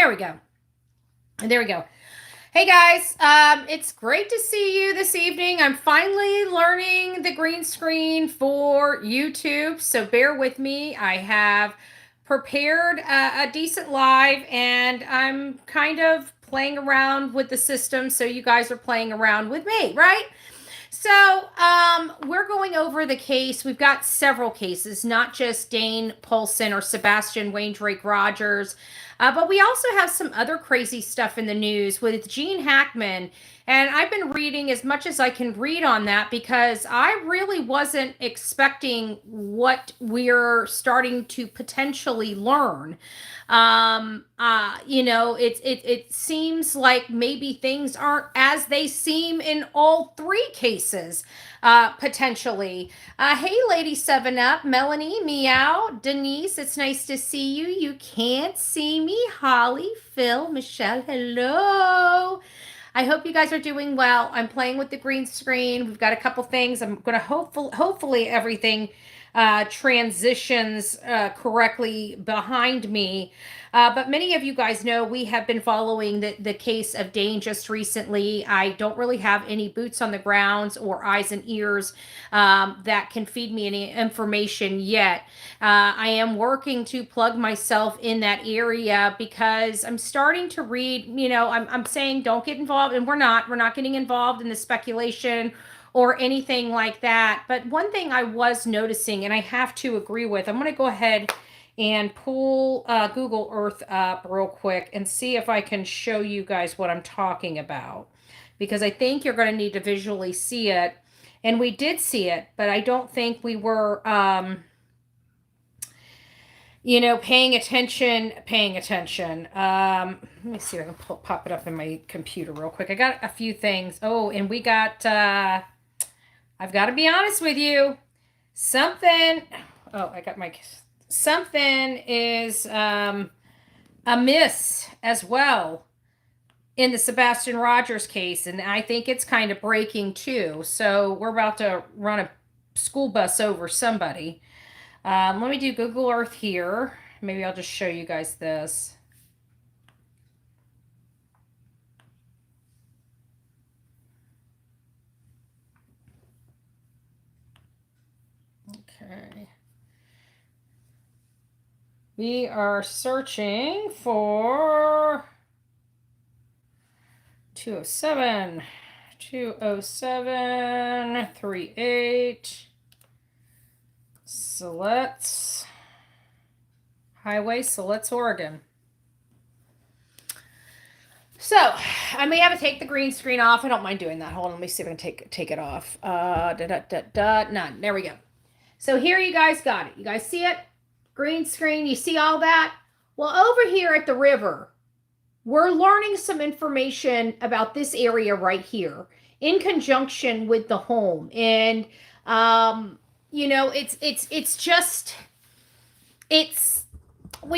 There we go. There we go. Hey guys, it's great to see you this evening. I'm finally learning the green screen for YouTube, so bear with me. I have prepared a decent live, and I'm kind of playing around with the system, so you guys are playing around with me, right? So, we're going over the case. We've got several cases, not just Dane Paulsen or Sebastian Rogers, but we also have some other crazy stuff in the news with Gene Hackman. And I've been reading as much as I can read on that because I really wasn't expecting what we're starting to potentially learn. It seems like maybe things aren't as they seem in all three cases, potentially. Hey, Lady 7 Up, Melanie, Meow, Denise, it's nice to see you. You can't see me. Holly, Phil, Michelle, hello. I hope you guys are doing well. I'm playing with the green screen. We've got a couple things. I'm going to hopefully everything transitions correctly behind me. But many of you guys know we have been following the case of Dane just recently. I don't really have any boots on the grounds or eyes and ears that can feed me any information yet. I am working to plug myself in that area because I'm starting to read, I'm saying don't get involved, and we're not getting involved in the speculation or anything like that. But one thing I was noticing, and I have to agree with, I'm going to go ahead and pull Google Earth up real quick and see if I can show you guys what I'm talking about, because I think you're going to need to visually see it. And we did see it, but I don't think we were, paying attention. Let me see if I can pop it up in my computer real quick. I got a few things. Oh, and we got, I've got to be honest with you. Something is amiss as well in the Sebastian Rogers case, and I think it's kind of breaking too. So we're about to run a school bus over somebody. Let me do Google Earth here. Maybe I'll just show you guys this. Okay. We are searching for 20738 Siletz Highway, Siletz, Oregon. So I may have to take the green screen off. I don't mind doing that. Hold on, let me see if I can take it off. None. There we go. So here you guys got it. You guys see it? Green screen. You see all that? Well, over here at the river, we're learning some information about this area right here in conjunction with the home. And we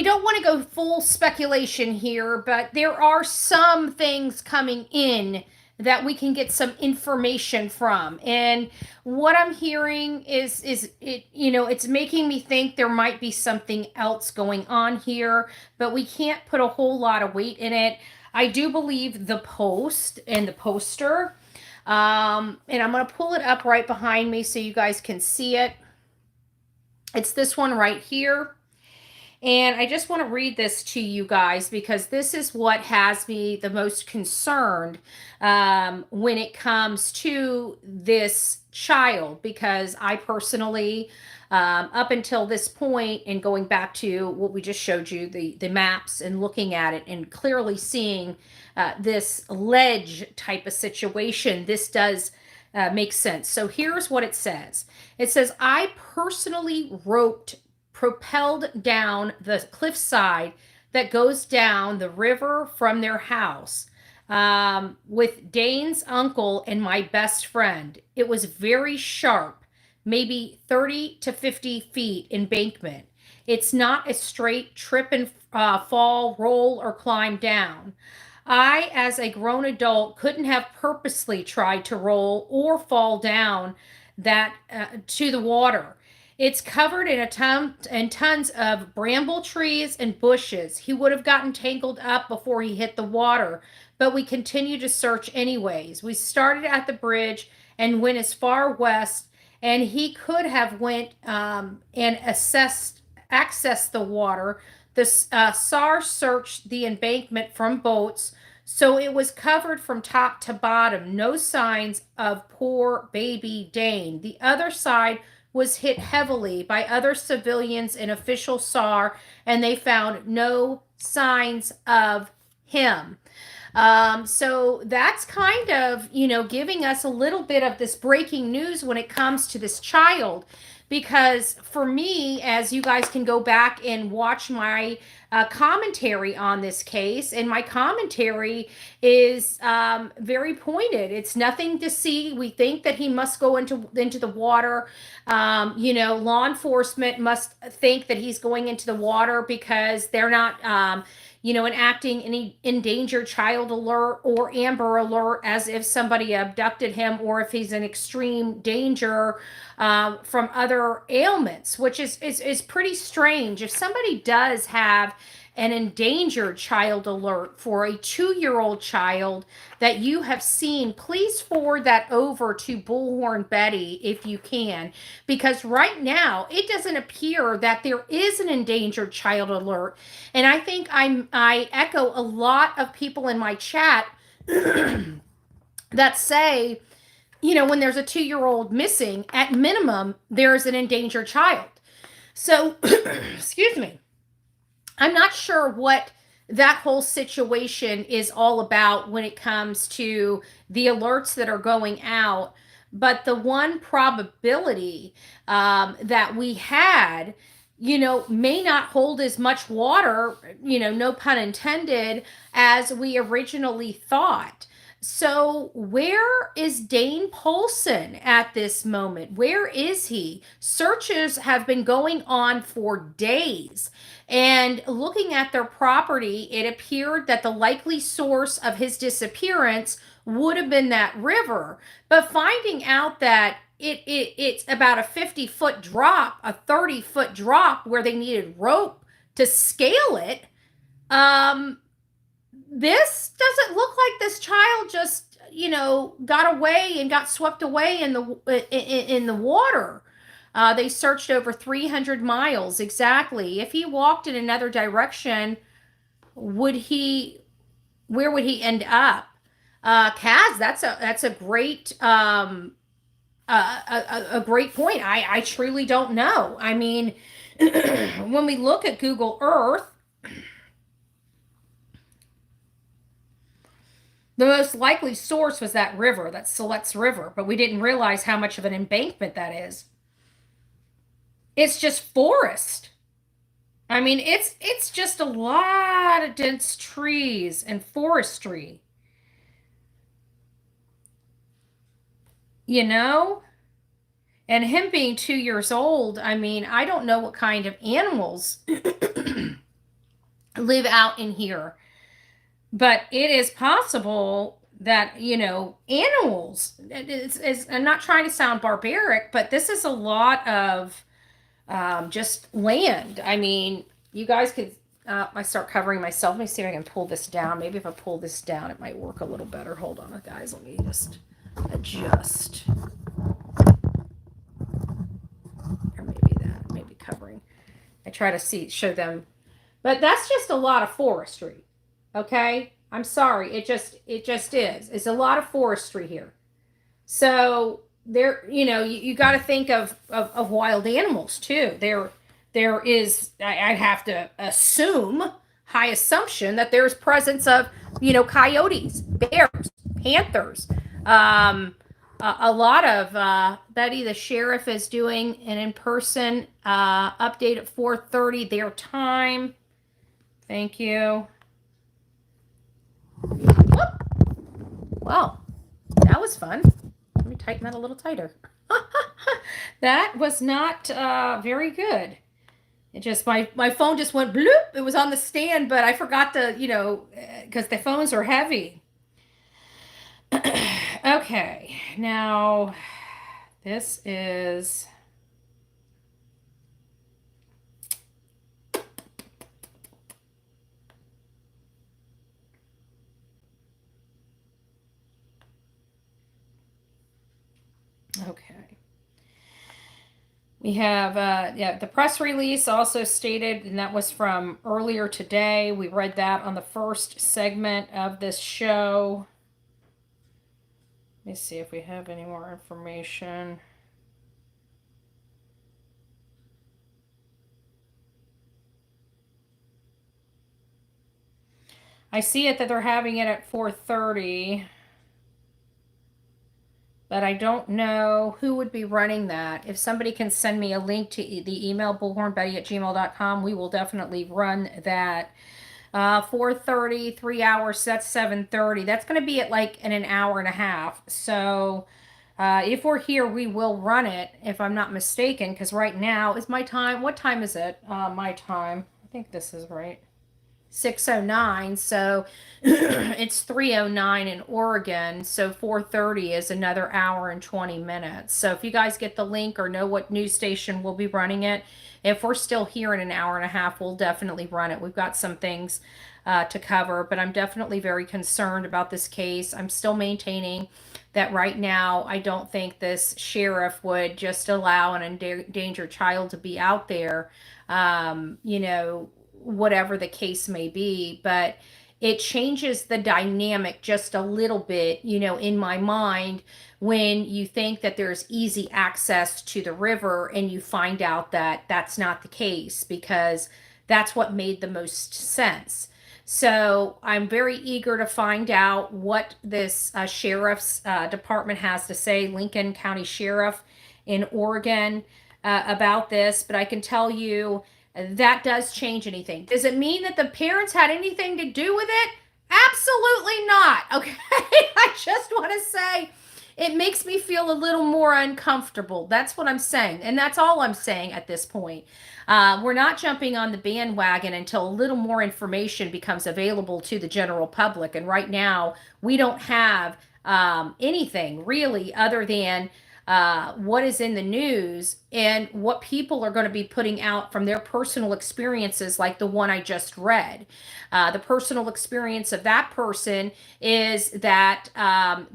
don't want to go full speculation here, but there are some things coming in that we can get some information from. And what I'm hearing is it's making me think there might be something else going on here, but we can't put a whole lot of weight in it. I do believe the post and the poster, and I'm going to pull it up right behind me so you guys can see it. It's this one right here. And I just want to read this to you guys because this is what has me the most concerned when it comes to this child. Because I personally, up until this point, and going back to what we just showed you, the maps, and looking at it and clearly seeing this ledge type of situation, this does make sense. So here's what it says. It says, I personally propelled down the cliffside that goes down the river from their house with Dane's uncle and my best friend. It was very sharp, maybe 30 to 50 feet embankment. It's not a straight trip and fall, roll, or climb down. I, as a grown adult, couldn't have purposely tried to roll or fall down that to the water. It's covered in tons of bramble trees and bushes. He would have gotten tangled up before he hit the water, but we continued to search anyways. We started at the bridge and went as far west, and he could have went and accessed the water. The SAR searched the embankment from boats, so it was covered from top to bottom. No signs of poor baby Dane. The other side was hit heavily by other civilians and official SAR, and they found no signs of him. So that's kind of, giving us a little bit of this breaking news when it comes to this child. Because for me, as you guys can go back and watch my commentary on this case, and my commentary is very pointed. It's nothing to see. We think that he must go into the water. Law enforcement must think that he's going into the water because they're not enacting any endangered child alert or amber alert as if somebody abducted him, or if he's in extreme danger from other ailments, which is pretty strange. If somebody does have an endangered child alert for a 2-year-old child that you have seen, please forward that over to Bullhorn Betty if you can, because right now it doesn't appear that there is an endangered child alert. And I think I echo a lot of people in my chat that say, when there's a 2-year-old missing, at minimum, there is an endangered child. So, excuse me. I'm not sure what that whole situation is all about when it comes to the alerts that are going out. But the one probability that we had, may not hold as much water, no pun intended, as we originally thought. So, where is Dane Paulsen at this moment? Where is he? Searches have been going on for days. And looking at their property, it appeared that the likely source of his disappearance would have been that river. But finding out that it's about a 50-foot drop, a 30-foot drop where they needed rope to scale it, this doesn't look like this child just, got away and got swept away in the water. They searched over 300 miles exactly. If he walked in another direction, where would he end up? Kaz, that's a great a great point. I truly don't know. I mean, when we look at Google Earth, the most likely source was that river, that Siletz River, but we didn't realize how much of an embankment that is. It's just forest. I mean, it's just a lot of dense trees and forestry. And him being 2 years old, I mean, I don't know what kind of animals live out in here, but it is possible that, animals, I'm not trying to sound barbaric, but this is a lot of just land. I mean, you guys could, I start covering myself. Let me see if I can pull this down. Maybe if I pull this down, it might work a little better. Hold on, guys. Let me just adjust. Or maybe covering. I try to show them. But that's just a lot of forestry. Okay? I'm sorry. It just is. It's a lot of forestry here. So there, you got to think of wild animals too. There is, I'd have to assume, high assumption that there's presence of, coyotes, bears, panthers. A lot of, Betty, the sheriff is doing an in-person update at 4:30 their time. Thank you. Whoop. Well, that was fun. Let me tighten that a little tighter. That was not very good. It just, my phone just went bloop. It was on the stand, but I forgot to, because the phones are heavy. Okay, now this is Okay. We have, the press release also stated, and that was from earlier today. We read that on the first segment of this show. Let me see if we have any more information. I see it that they're having it at 4:30. But I don't know who would be running that. If somebody can send me a link to the email, bullhornbetty@gmail.com, we will definitely run that. 4:30, 3 hours, that's 7:30. That's going to be at like in an hour and a half. So if we're here, we will run it, if I'm not mistaken, because right now is my time. What time is it? My time. I think this is right. 6:09, so it's 3:09 in Oregon, so 4:30 is another hour and 20 minutes. So if you guys get the link or know what news station will be running it, if we're still here in an hour and a half, we'll definitely run it. We've got some things to cover, but I'm definitely very concerned about this case. I'm still maintaining that right now I don't think this sheriff would just allow an endangered child to be out there. You know, whatever the case may be, but it changes the dynamic just a little bit, you know, in my mind when you think that there's easy access to the river and you find out that that's not the case, because that's what made the most sense. So I'm very eager to find out what this sheriff's department has to say, Lincoln County Sheriff in Oregon, about this. But I can tell you that does change anything. Does it mean that the parents had anything to do with it? Absolutely not. Okay. I just want to say it makes me feel a little more uncomfortable. That's what I'm saying. And that's all I'm saying at this point. We're not jumping on the bandwagon until a little more information becomes available to the general public. And right now, we don't have anything really other than what is in the news and what people are going to be putting out from their personal experiences, like the one I just read. The personal experience of that person is that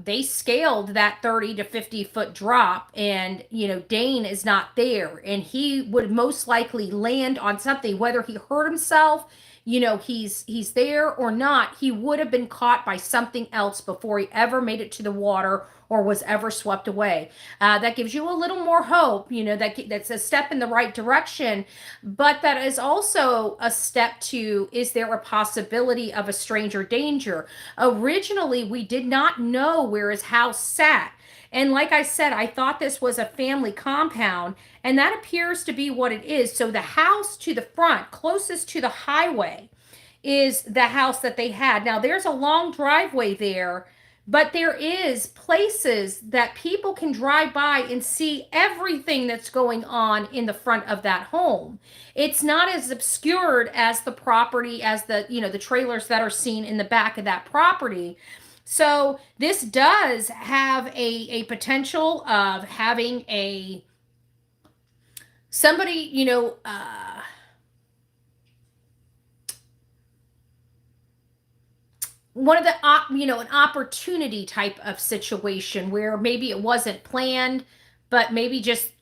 they scaled that 30 to 50-foot drop, and, you know, Dane is not there, and he would most likely land on something, whether he hurt himself, you know, he's there or not, he would have been caught by something else before he ever made it to the water or was ever swept away. That gives you a little more hope, you know, that's a step in the right direction, but that is also a step to, is there a possibility of a stranger danger? Originally, we did not know where his house sat. And like I said, I thought this was a family compound, and that appears to be what it is. So the house to the front, closest to the highway, is the house that they had. Now, there's a long driveway there, but there is places that people can drive by and see everything that's going on in the front of that home. It's not as obscured as the property, as the, you know, the trailers that are seen in the back of that property. So this does have a potential of having a somebody, you know, one of the you know, an opportunity type of situation where maybe it wasn't planned, but maybe just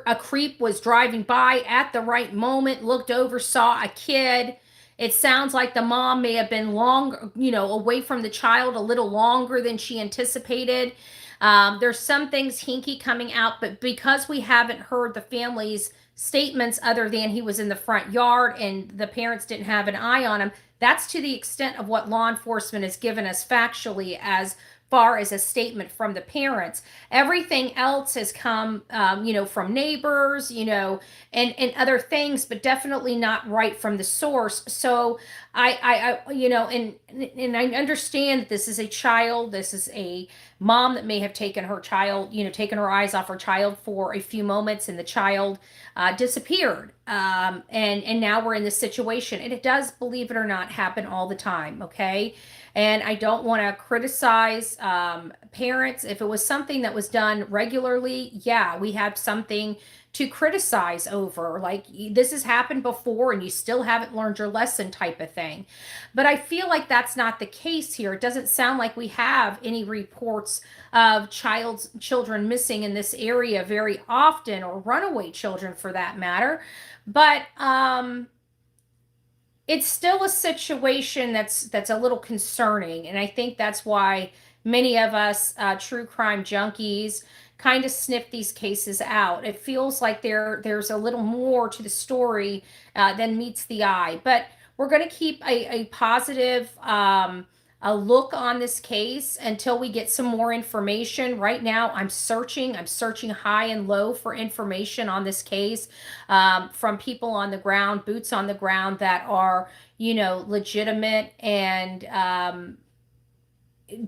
a creep was driving by at the right moment, looked over, saw a kid. It sounds like the mom may have been long, you know, away from the child a little longer than she anticipated. There's some things hinky coming out, but because we haven't heard the family's statements other than he was in the front yard and the parents didn't have an eye on him, that's to the extent of what law enforcement has given us factually as far as a statement from the parents. Everything else has come, you know, from neighbors, you know, and other things, but definitely not right from the source. So I you know, and I understand that this is a child. This is a mom that may have taken her child, you know, taken her eyes off her child for a few moments, and the child disappeared. And now we're in this situation, and it does, believe it or not, happen all the time. Okay. And I don't want to criticize parents. If it was something that was done regularly, yeah, we have something to criticize over, like this has happened before and you still haven't learned your lesson type of thing. But I feel like that's not the case here. It doesn't sound like we have any reports of children missing in this area very often, or runaway children for that matter. But it's still a situation that's a little concerning, and I think that's why many of us true crime junkies kind of sniff these cases out. It feels like there's a little more to the story than meets the eye, but we're going to keep a positive a look on this case until we get some more information. Right now, I'm searching high and low for information on this case from people on the ground, boots on the ground that are, legitimate, and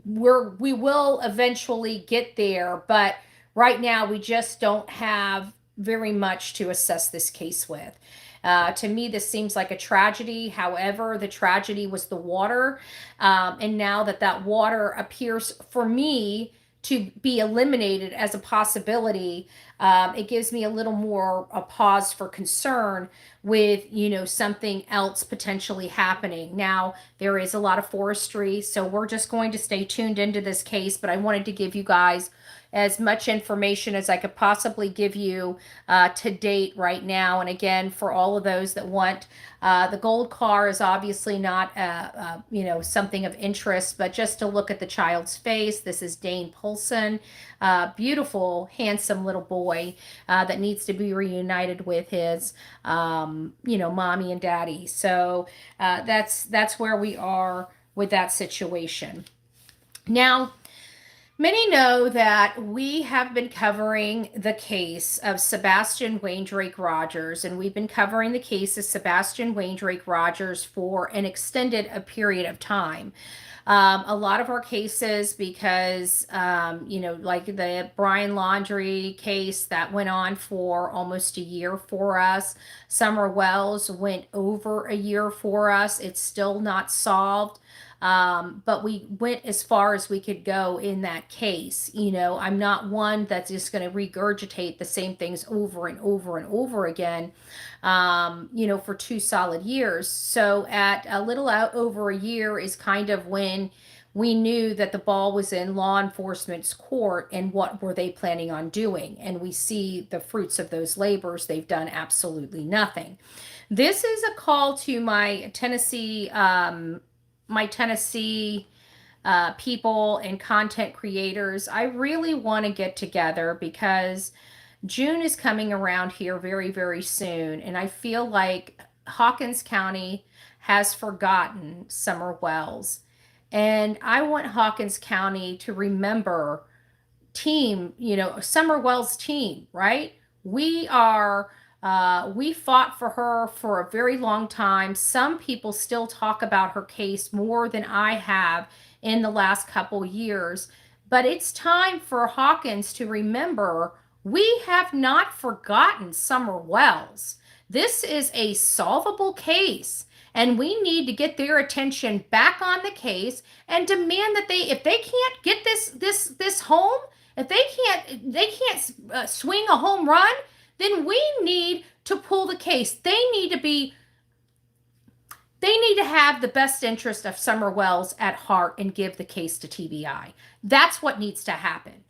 we will eventually get there, but right now we just don't have very much to assess this case with. To me, this seems like a tragedy. However, the tragedy was the water. And now that water appears for me to be eliminated as a possibility, it gives me a little more a pause for concern with, something else potentially happening. Now, there is a lot of forestry, so we're just going to stay tuned into this case, but I wanted to give you guys as much information as I could possibly give you to date right now. And again, for all of those that want, the gold car is obviously not, something of interest, but just to look at the child's face. This is Dane Paulsen, beautiful, handsome little boy that needs to be reunited with his, mommy and daddy. So that's where we are with that situation. Now, many know that we have been covering the case of Sebastian Drake Rogers, and we've been covering the case of Sebastian Drake Rogers for an extended period of time. A lot of our cases, because, like the Brian Laundrie case that went on for almost a year for us. Summer Wells went over a year for us. It's still not solved. But we went as far as we could go in that case. I'm not one that's just going to regurgitate the same things over and over and over again, for 2 solid years. So at a little out over a year is kind of when we knew that the ball was in law enforcement's court, and what were they planning on doing? And we see the fruits of those labors. They've done absolutely nothing. This is a call to my Tennessee people and content creators. I really want to get together because June is coming around here very, very soon. And I feel like Hopkins County has forgotten Summer Wells. And I want Hopkins County to remember Summer Wells' team, right? We fought for her for a very long time. Some people still talk about her case more than I have in the last couple years. But it's time for Hopkins to remember we have not forgotten Summer Wells. This is a solvable case, and we need to get their attention back on the case and demand that if they can't get this home, if they can't swing a home run, then we need to pull the case. They need to have the best interest of Summer Wells at heart and give the case to TBI. That's what needs to happen.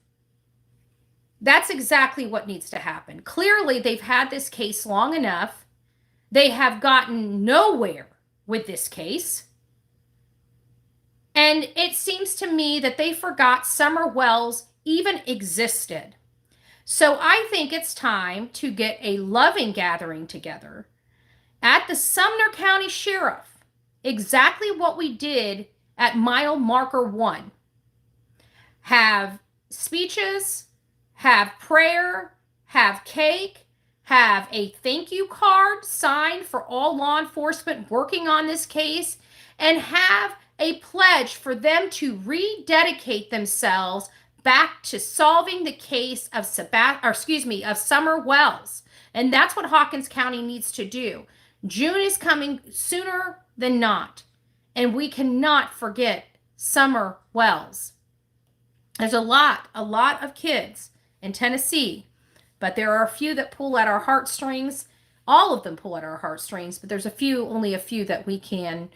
That's exactly what needs to happen. Clearly, they've had this case long enough. They have gotten nowhere with this case. And it seems to me that they forgot Summer Wells even existed. So I think it's time to get a loving gathering together at the Sumner County Sheriff. Exactly what we did at mile marker 1. Have speeches, have prayer, have cake, have a thank you card signed for all law enforcement working on this case, and have a pledge for them to rededicate themselves back to solving the case of Summer Wells. And that's what Hopkins County needs to do. June is coming sooner than not, and we cannot forget Summer Wells. There's a lot of kids in Tennessee but there are a few that pull at our heartstrings. All of them pull at our heartstrings, but there's only a few that we can,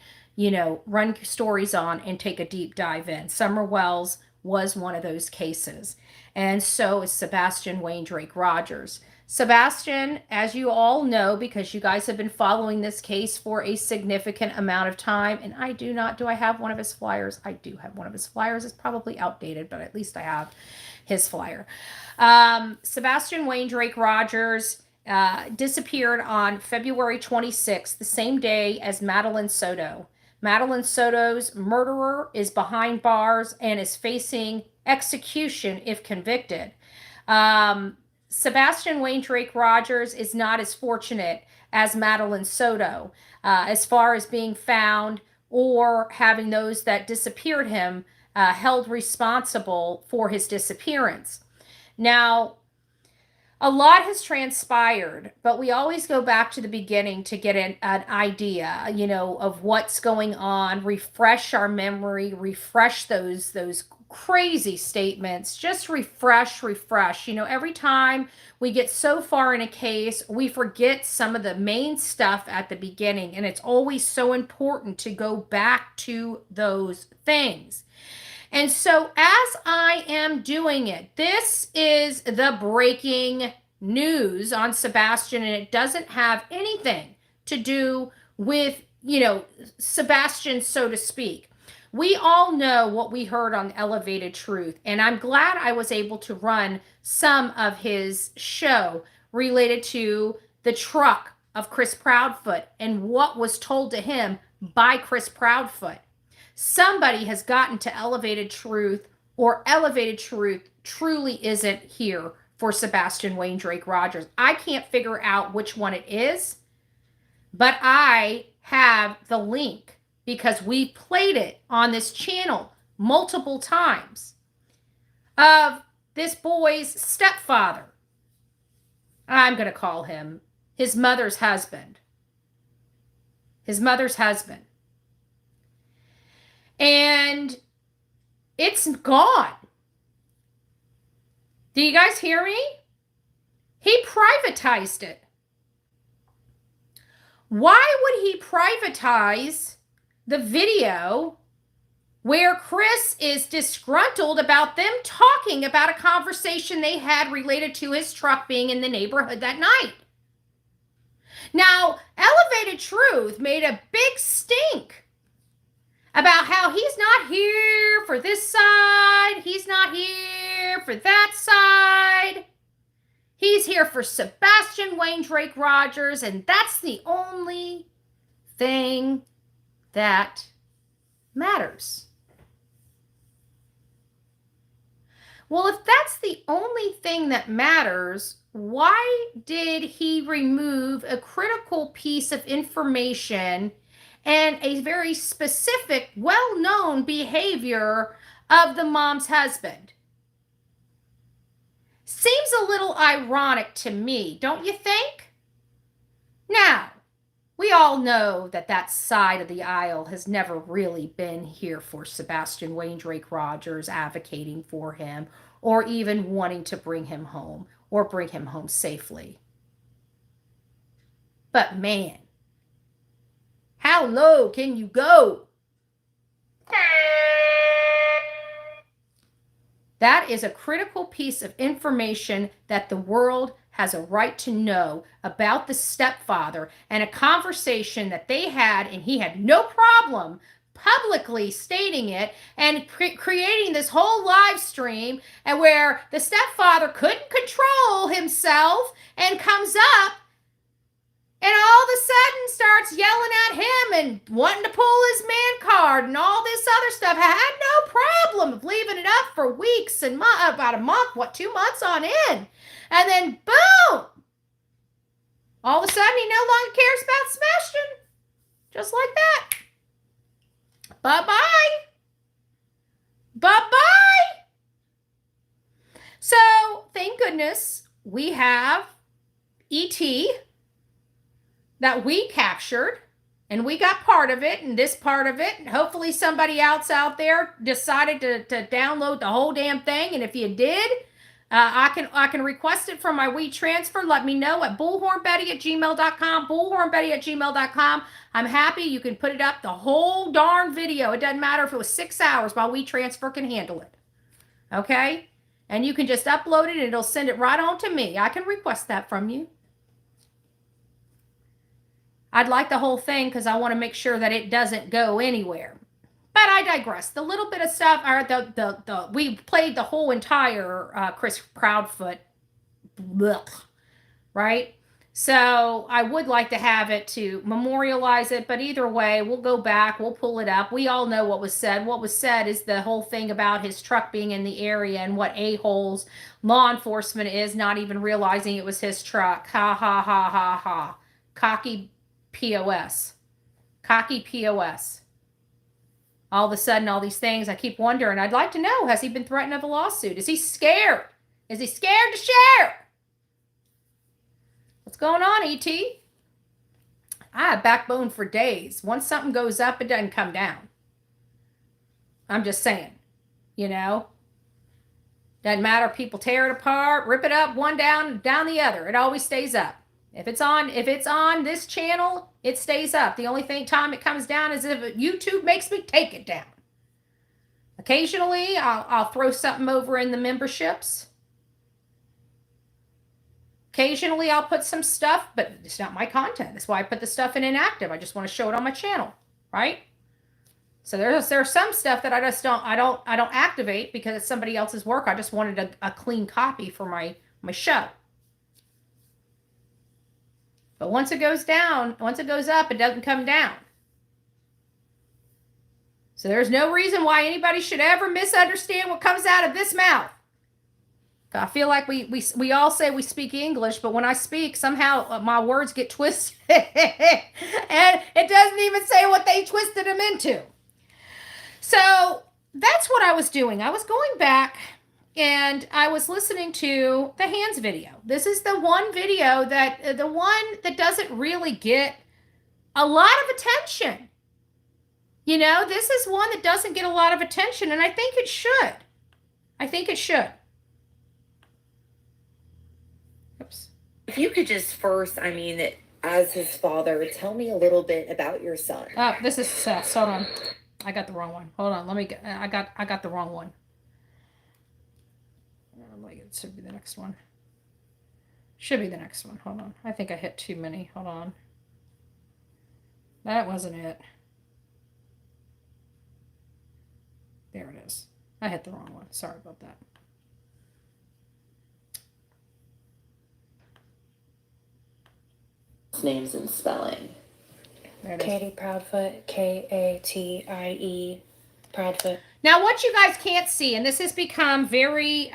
run stories on and take a deep dive in. Summer Wells was one of those cases, and so is Sebastian Wayne Drake Rogers. Sebastian, as you all know, because you guys have been following this case for a significant amount of time, and do I have one of his flyers? I do have one of his flyers. It's probably outdated, but at least I have his flyer. Sebastian Wayne Drake Rogers disappeared on February 26th, the same day as Madeline Soto. Madeline Soto's murderer is behind bars and is facing execution if convicted. Sebastian Wayne Drake Rogers is not as fortunate as Madeline Soto as far as being found or having those that disappeared him held responsible for his disappearance. Now, a lot has transpired, but we always go back to the beginning to get an idea, of what's going on, refresh our memory, refresh those crazy statements, just refresh. Every time we get so far in a case, we forget some of the main stuff at the beginning, and it's always so important to go back to those things. And so as I am doing it, this is the breaking news on Sebastian, and it doesn't have anything to do with, Sebastian, so to speak. We all know what we heard on Elevated Truth, and I'm glad I was able to run some of his show related to the truck of Chris Proudfoot and what was told to him by Chris Proudfoot. Somebody has gotten to Elevated Truth, or Elevated Truth truly isn't here for Sebastian Wayne Drake Rogers. I can't figure out which one it is, but I have the link because we played it on this channel multiple times of this boy's stepfather. I'm going to call him his mother's husband. His mother's husband. And it's gone. Do you guys hear me? He privatized it. Why would he privatize the video where Chris is disgruntled about them talking about a conversation they had related to his truck being in the neighborhood that night? Now, Elevated Truth made a big stink about how he's not here for this side, he's not here for that side. He's here for Sebastian Wayne Drake Rogers, and that's the only thing that matters. Well, if that's the only thing that matters, why did he remove a critical piece of information and a very specific, well-known behavior of the mom's husband? Seems a little ironic to me, don't you think? Now, we all know that that side of the aisle has never really been here for Sebastian Wayne Drake Rogers, advocating for him, or even wanting to bring him home, or bring him home safely. But man, how low can you go? That is a critical piece of information that the world has a right to know about the stepfather, and a conversation that they had, and he had no problem publicly stating it and creating this whole live stream, and where the stepfather couldn't control himself and comes up and all of a sudden starts yelling at him and wanting to pull his man card and all this other stuff. Had no problem of leaving it up for weeks and about a month, 2 months on end. And then boom! All of a sudden he no longer cares about Sebastian. Just like that. Bye-bye. Bye-bye. So, thank goodness we have E.T. that we captured, and we got part of it, and this part of it, and hopefully somebody else out there decided to download the whole damn thing. And if you did, I can request it from my WeTransfer. Let me know at bullhornbetty@gmail.com, bullhornbetty@gmail.com. I'm happy. You can put it up the whole darn video. It doesn't matter if it was 6 hours. My WeTransfer can handle it. Okay? And you can just upload it and it'll send it right on to me. I can request that from you. I'd like the whole thing because I want to make sure that it doesn't go anywhere. But I digress. The little bit of stuff, or we played the whole entire Chris Proudfoot, right? So I would like to have it to memorialize it, but either way, we'll go back, we'll pull it up. We all know what was said. What was said is the whole thing about his truck being in the area and what a-holes law enforcement is, not even realizing it was his truck. Ha, ha, ha, ha, ha. Cocky POS. Cocky POS. All of a sudden, all these things, I keep wondering, I'd like to know, has he been threatened of a lawsuit? Is he scared? Is he scared to share? What's going on, E.T.? I have backbone for days. Once something goes up, it doesn't come down. I'm just saying, you know? Doesn't matter, people tear it apart, rip it up, one down the other. It always stays up. If it's on this channel, it stays up. The only time it comes down is if YouTube makes me take it down. Occasionally, I'll throw something over in the memberships. Occasionally, I'll put some stuff, but it's not my content. That's why I put the stuff in inactive. I just want to show it on my channel, right? So there's some stuff that I don't activate because it's somebody else's work. I just wanted a clean copy for my show. But once it goes up, it doesn't come down. So there's no reason why anybody should ever misunderstand what comes out of this mouth. I feel like we all say we speak English, but when I speak, somehow my words get twisted. And it doesn't even say what they twisted them into. So that's what I was doing. I was going back and I was listening to the hands video. This is the one video the one that doesn't really get a lot of attention. You know, this is one that doesn't get a lot of attention, and I think it should. Oops. If you could just first, as his father, tell me a little bit about your son. This is Seth. Hold on. I got the wrong one. Hold on. I got the wrong one. It should be the next one. Hold on. I think I hit too many. Hold on. That wasn't it. There it is. I hit the wrong one. Sorry about that. Names and spelling. Katie Proudfoot, Katie Proudfoot. Now, what you guys can't see, and this has become very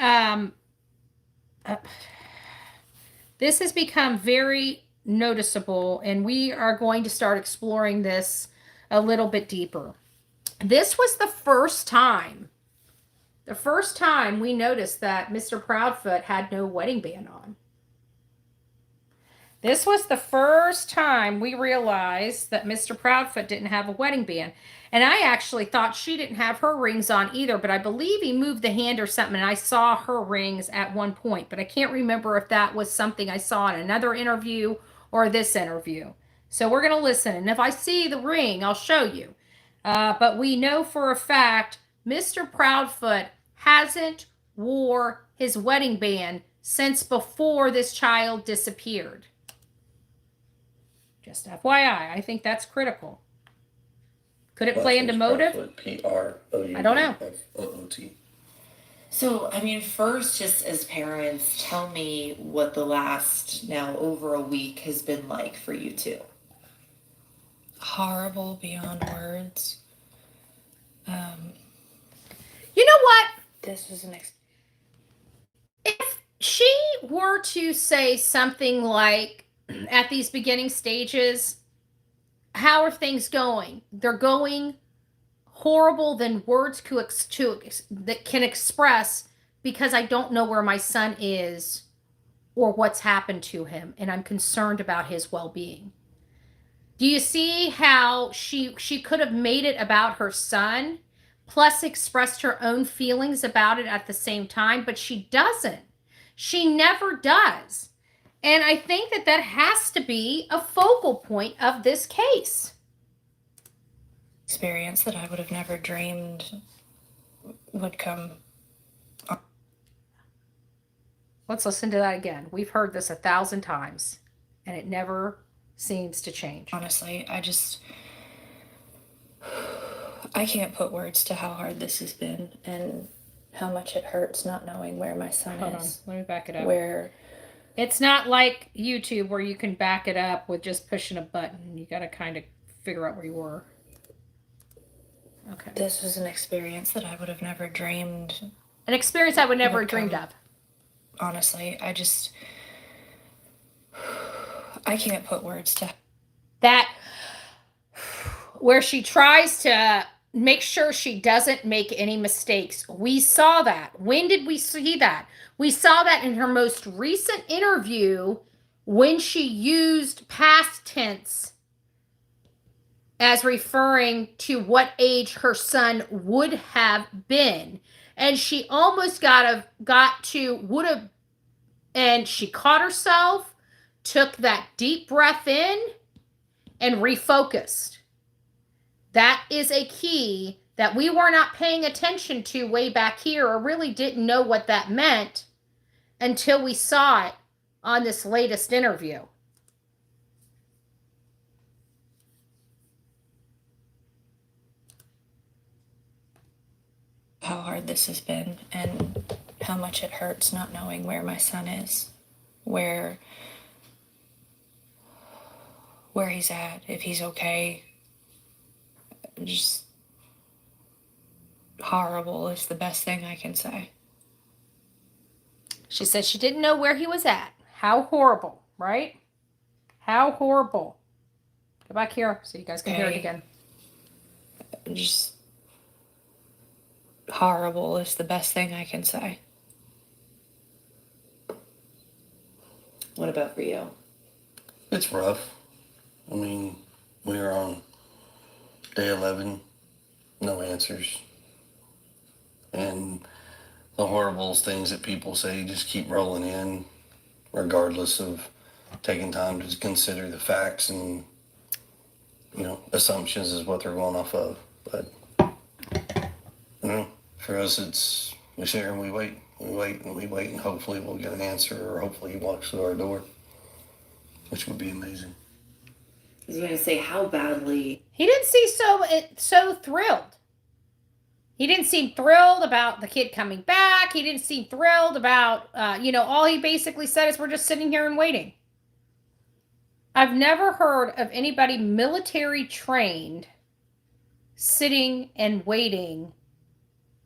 noticeable, and we are going to start exploring this a little bit deeper. This was the first time we noticed that Mr. Proudfoot had no wedding band on. This was the first time we realized that Mr. Proudfoot didn't have a wedding band. And I actually thought she didn't have her rings on either, but I believe he moved the hand or something, and I saw her rings at one point. But I can't remember if that was something I saw in another interview or this interview. So we're going to listen, and if I see the ring, I'll show you. But we know for a fact Mr. Proudfoot hasn't wore his wedding band since before this child disappeared. Just FYI, I think that's critical. Could it play into motive? P-R-O-U-D-F-O-O-T. I don't know. So, first, just as parents, tell me what the last, now over a week, has been like for you two. Horrible beyond words. You know what? This was If she were to say something like, at these beginning stages, how are things going? They're going horrible than words that can express, because I don't know where my son is or what's happened to him, and I'm concerned about his well-being. Do you see how she could have made it about her son, plus expressed her own feelings about it at the same time, but she doesn't. She never does. And I think that that has to be a focal point of this case. Experience that I would have never dreamed would come. Let's listen to that again. We've heard this 1,000 times, and it never seems to change. Honestly, I can't put words to how hard this has been and how much it hurts not knowing where my son Hold is. on. Let me back it up. Where It's not like YouTube where you can back it up with just pushing a button. You got to kind of figure out where you were. Okay. this was an experience that I would have never dreamed. An experience I would never have dreamed of. Honestly, I can't put words to That where she tries to make sure she doesn't make any mistakes. We saw that. When did we see that? We saw that in her most recent interview when she used past tense as referring to what age her son would have been. And she almost got to would have, and she caught herself, took that deep breath in, and refocused. That is a key that we were not paying attention to way back here, or really didn't know what that meant until we saw it on this latest interview. how hard this has been and how much it hurts not knowing where my son is, where he's at, if he's okay. Just horrible is the best thing I can say. She said she didn't know where he was at. How horrible, right? How horrible. Go back here so you guys can hear it again. Just horrible is the best thing I can say. What about for you? It's rough. I mean, we are on day 11, no answers. And the horrible things that people say just keep rolling in, regardless of taking time to consider the facts and, assumptions is what they're going off of. But, for us, it's, we sit here and we wait. We wait and we wait, and hopefully we'll get an answer, or hopefully he walks through our door, which would be amazing. I was going to say, how badly? He didn't seem so thrilled. He didn't seem thrilled about the kid coming back. He didn't seem thrilled about, all he basically said is we're just sitting here and waiting. I've never heard of anybody military trained sitting and waiting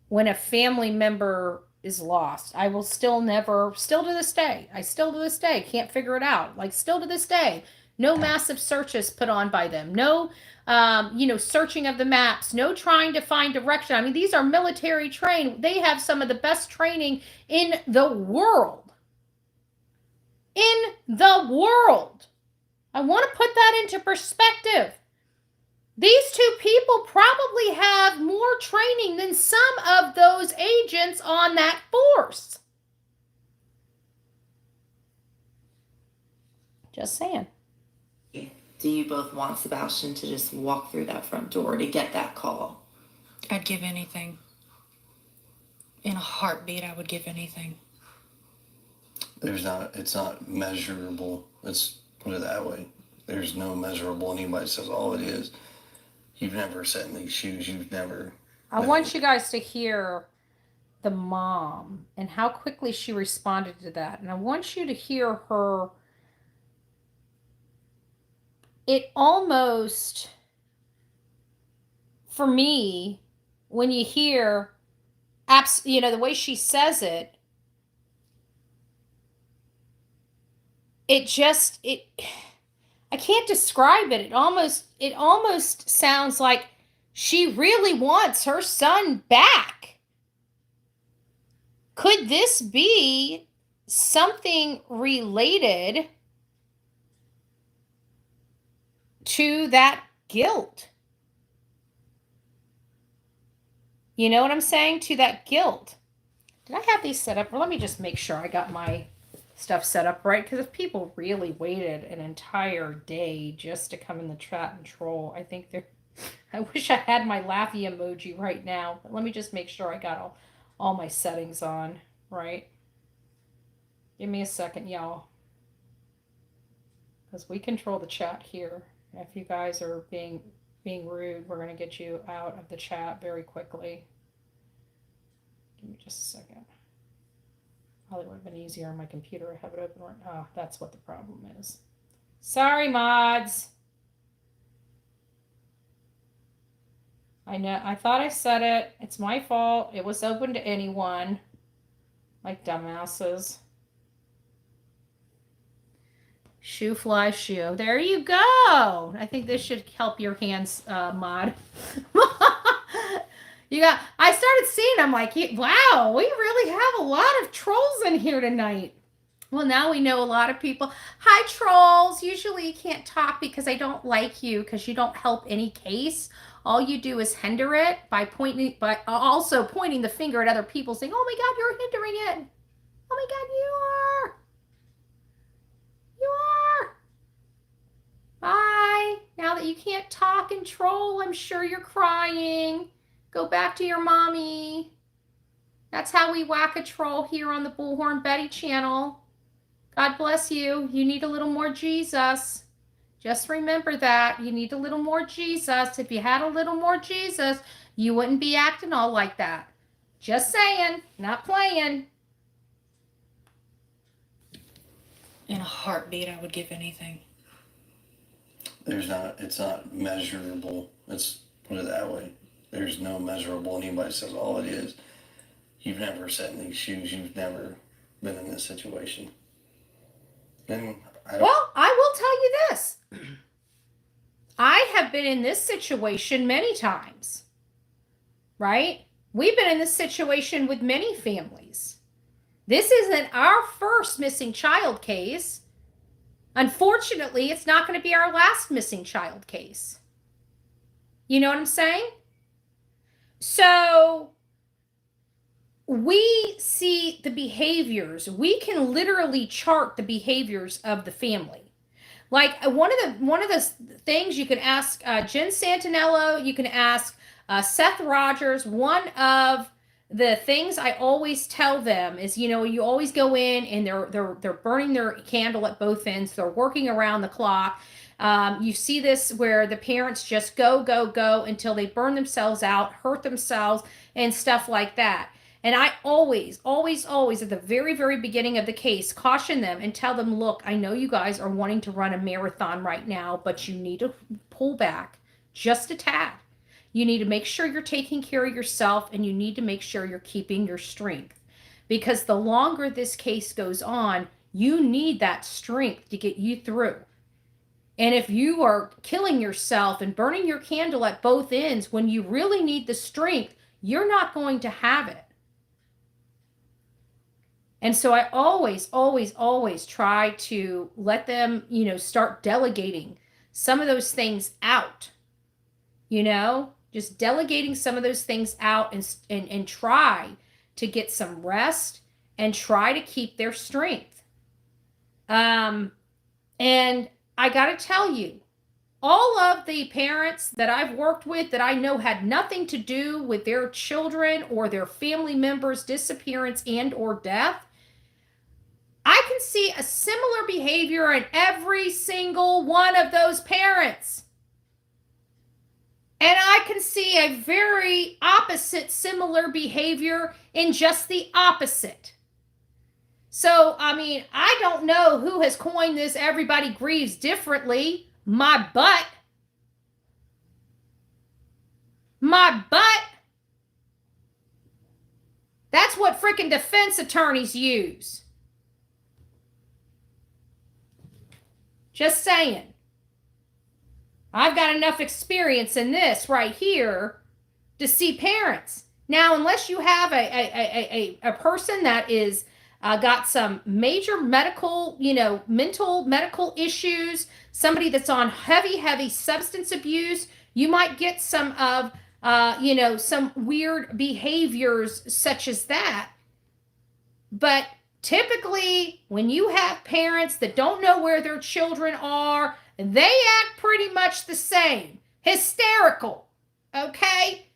when a family member is lost. I will still to this day, can't figure it out. Like, still to this day, no massive searches put on by them. No, searching of the maps. No trying to find direction. I mean, these are military trained. They have some of the best training in the world. In the world. I want to put that into perspective. These two people probably have more training than some of those agents on that force. Just saying. Do you both want Sebastian to just walk through that front door to get that call? I'd give anything. In a heartbeat, I would give anything. It's not measurable. Let's put it that way. There's no measurable. Anybody says, oh, it is. You've never sat in these shoes. You've never. I want you guys to hear the mom and how quickly she responded to that. And I want you to hear her. It almost, for me, when you hear, the way she says it, I can't describe it. It almost sounds like she really wants her son back. Could this be something related to that guilt? You know what I'm saying? To that guilt. Did I have these set up? Well, let me just make sure I got my stuff set up right. Because if people really waited an entire day just to come in the chat and troll, I think they're. I wish I had my laughy emoji right now. But let me just make sure I got all my settings on right. Give me a second, y'all. Because we control the chat here. If you guys are being rude, we're going to get you out of the chat very quickly. Give me just a second. Probably would have been easier on my computer to have it open. Oh, that's what the problem is. Sorry, mods. I know. I thought I said it. It's my fault. It was open to anyone. Like dumbasses. Shoe fly shoe. There you go. I think this should help your hands, mod. I started seeing, I'm like, wow, we really have a lot of trolls in here tonight. Well, now we know a lot of people. Hi, trolls. Usually you can't talk because I don't like you because you don't help any case. All you do is hinder it by also pointing the finger at other people saying, oh my God, you're hindering it. Oh my God, you are. You are. Bye. Now that you can't talk and troll, I'm sure you're crying. Go back to your mommy. That's how we whack a troll here on the Bullhorn Betty channel. God bless you. You need a little more Jesus. Just remember that. You need a little more Jesus. If you had a little more Jesus, you wouldn't be acting all like that. Just saying. Not playing. In a heartbeat, I would give anything. It's not measurable. Let's put it that way. There's no measurable. Anybody says all it is. You've never sat in these shoes. You've never been in this situation. Then I will tell you this. I have been in this situation many times. Right? We've been in this situation with many families. This isn't our first missing child case. Unfortunately, it's not going to be our last missing child case. You know what I'm saying? So we see the behaviors. We can literally chart the behaviors of the family. Like one of the things you can ask Jen Santinello, you can ask Seth Rogers. One of the things I always tell them is, you always go in and they're burning their candle at both ends. They're working around the clock. You see this where the parents just go until they burn themselves out, hurt themselves, and stuff like that. And I always at the very, very beginning of the case, caution them and tell them, look, I know you guys are wanting to run a marathon right now, but you need to pull back just a tad. You need to make sure you're taking care of yourself, and you need to make sure you're keeping your strength. Because the longer this case goes on, you need that strength to get you through. And if you are killing yourself and burning your candle at both ends when you really need the strength, you're not going to have it. And so I always try to let them, start delegating some of those things out, just delegating some of those things out and try to get some rest and try to keep their strength. And I got to tell you, all of the parents that I've worked with that I know had nothing to do with their children or their family members' disappearance and or death, I can see a similar behavior in every single one of those parents. And I can see a very opposite similar behavior in just the opposite. So, I don't know who has coined this everybody grieves differently. My butt. That's what freaking defense attorneys use. Just saying. I've got enough experience in this right here to see parents. Now, unless you have a person that is got some major medical, mental medical issues, somebody that's on heavy substance abuse, you might get some of, some weird behaviors such as that. But typically, when you have parents that don't know where their children are, they act pretty much the same. Hysterical. Okay?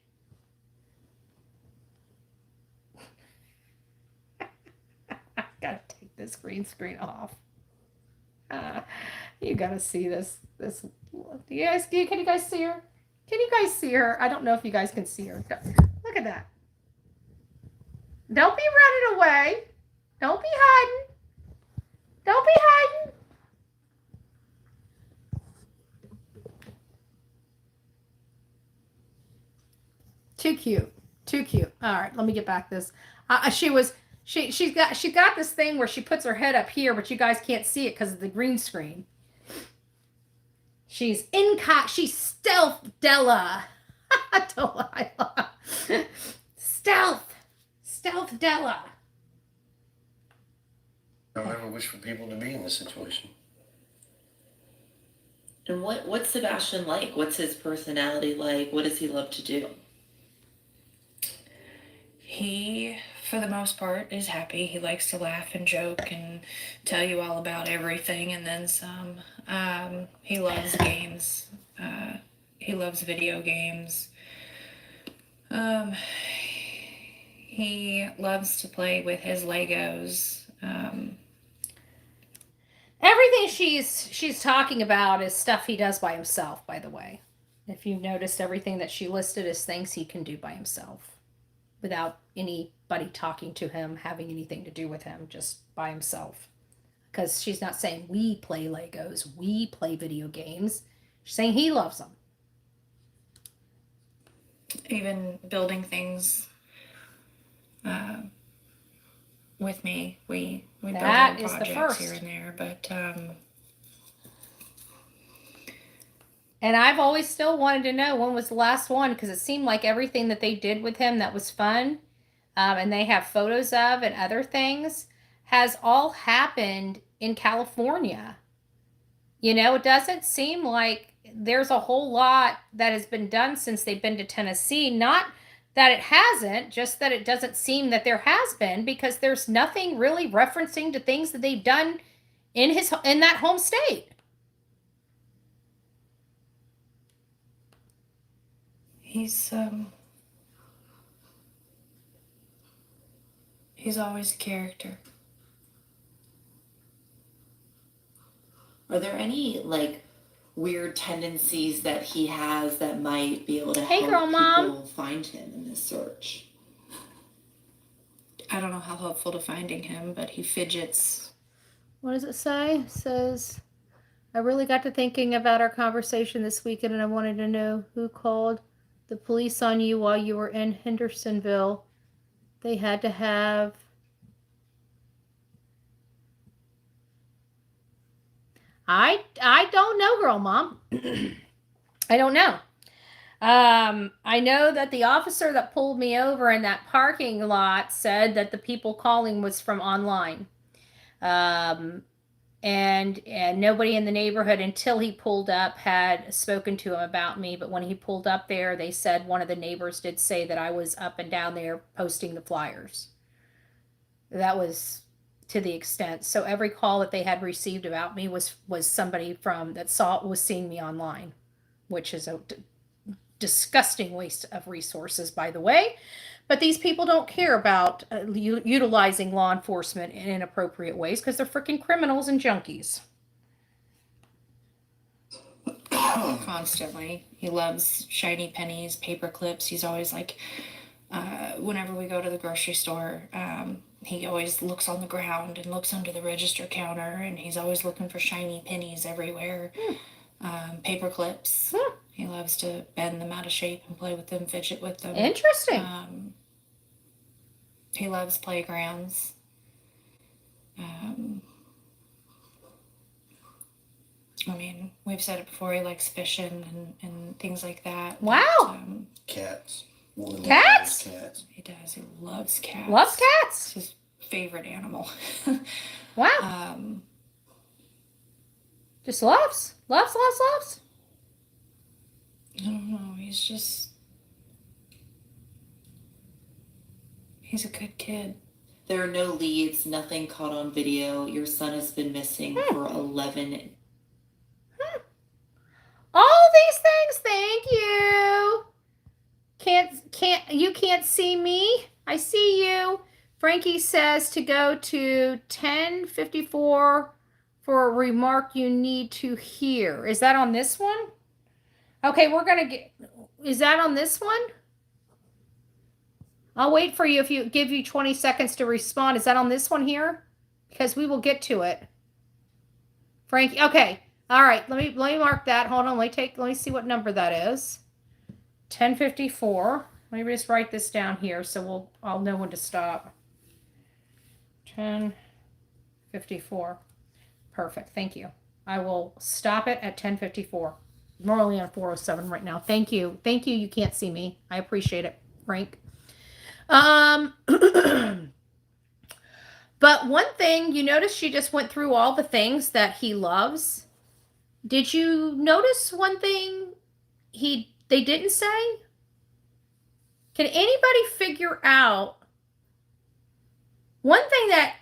I gotta take this green screen off. You gotta see this. Can you guys see her? Can you guys see her? I don't know if you guys can see her. Look at that. Don't be running away. Don't be hiding. Don't be hiding. Too cute. Too cute. All right, let me get back this. She's got this thing where she puts her head up here, but you guys can't see it because of the green screen. She's stealth Della. Delilah. Stealth Della. I don't ever wish for people to be in this situation. And what's Sebastian like? What's his personality like? What does he love to do? He, for the most part, is happy. He likes to laugh and joke and tell you all about everything and then some. He loves games. He loves video games. He loves to play with his Legos. Everything she's talking about is stuff he does by himself, by the way. If you've noticed, everything that she listed is things he can do by himself without anybody talking to him, having anything to do with him, just by himself. Because she's not saying we play Legos, we play video games. She's saying he loves them. Even building things with me. We build That little is the projects first. here and there, but And I've always still wanted to know when was the last one, because it seemed like everything that they did with him that was fun, and they have photos of and other things, has all happened in California. You know, it doesn't seem like there's a whole lot that has been done since they've been to Tennessee. Not that it hasn't, just that it doesn't seem that there has been, because there's nothing really referencing to things that they've done in that home state. he's always a character. Are there any like weird tendencies that he has that might be able to Hey, help girl, Mom. people find him in this search? I don't know how helpful to finding him, but he fidgets. What does it say? It says, I really got to thinking about our conversation this weekend, and I wanted to know who called the police on you while you were in Hendersonville. They had to have... I don't know, girl, Mom. I don't know. I know that the officer that pulled me over in that parking lot said that the people calling was from online. And nobody in the neighborhood until he pulled up had spoken to him about me. But when he pulled up there, they said one of the neighbors did say that I was up and down there posting the flyers. That was to the extent. So every call that they had received about me was somebody was seeing me online, which is a disgusting waste of resources, by the way. But these people don't care about utilizing law enforcement in inappropriate ways because they're freaking criminals and junkies. Constantly. He loves shiny pennies, paper clips. He's always like, whenever we go to the grocery store, he always looks on the ground and looks under the register counter, and he's always looking for shiny pennies everywhere. Paper clips. He loves to bend them out of shape and play with them, fidget with them. Interesting. He loves playgrounds. I mean, we've said it before, he likes fishing and things like that. Wow. But, Cats. Really Cats? loves cats. he does. He loves cats. Loves cats. It's his favorite animal. Wow. Just loves. Loves. I don't know. He's a good kid. There are no leads, nothing caught on video. Your son has been missing for 11. All these things, thank you. You can't see me? I see you. Frankie says to go to 1054 for a remark you need to hear. Is that on this one? Okay, we're going to get, is that on this one? I'll wait for you if you give you 20 seconds to respond. Is that on this one here? Because we will get to it. Frankie, okay. All right, let me mark that. Hold on, let me see what number that is. 1054. Let me just write this down here so I'll know when to stop. 1054. Perfect. Thank you. I will stop it at 1054. We're only on 407 right now. Thank you. Thank you. You can't see me. I appreciate it, Frank. But one thing, you notice she just went through all the things that he loves. Did you notice one thing they didn't say? Can anybody figure out one thing that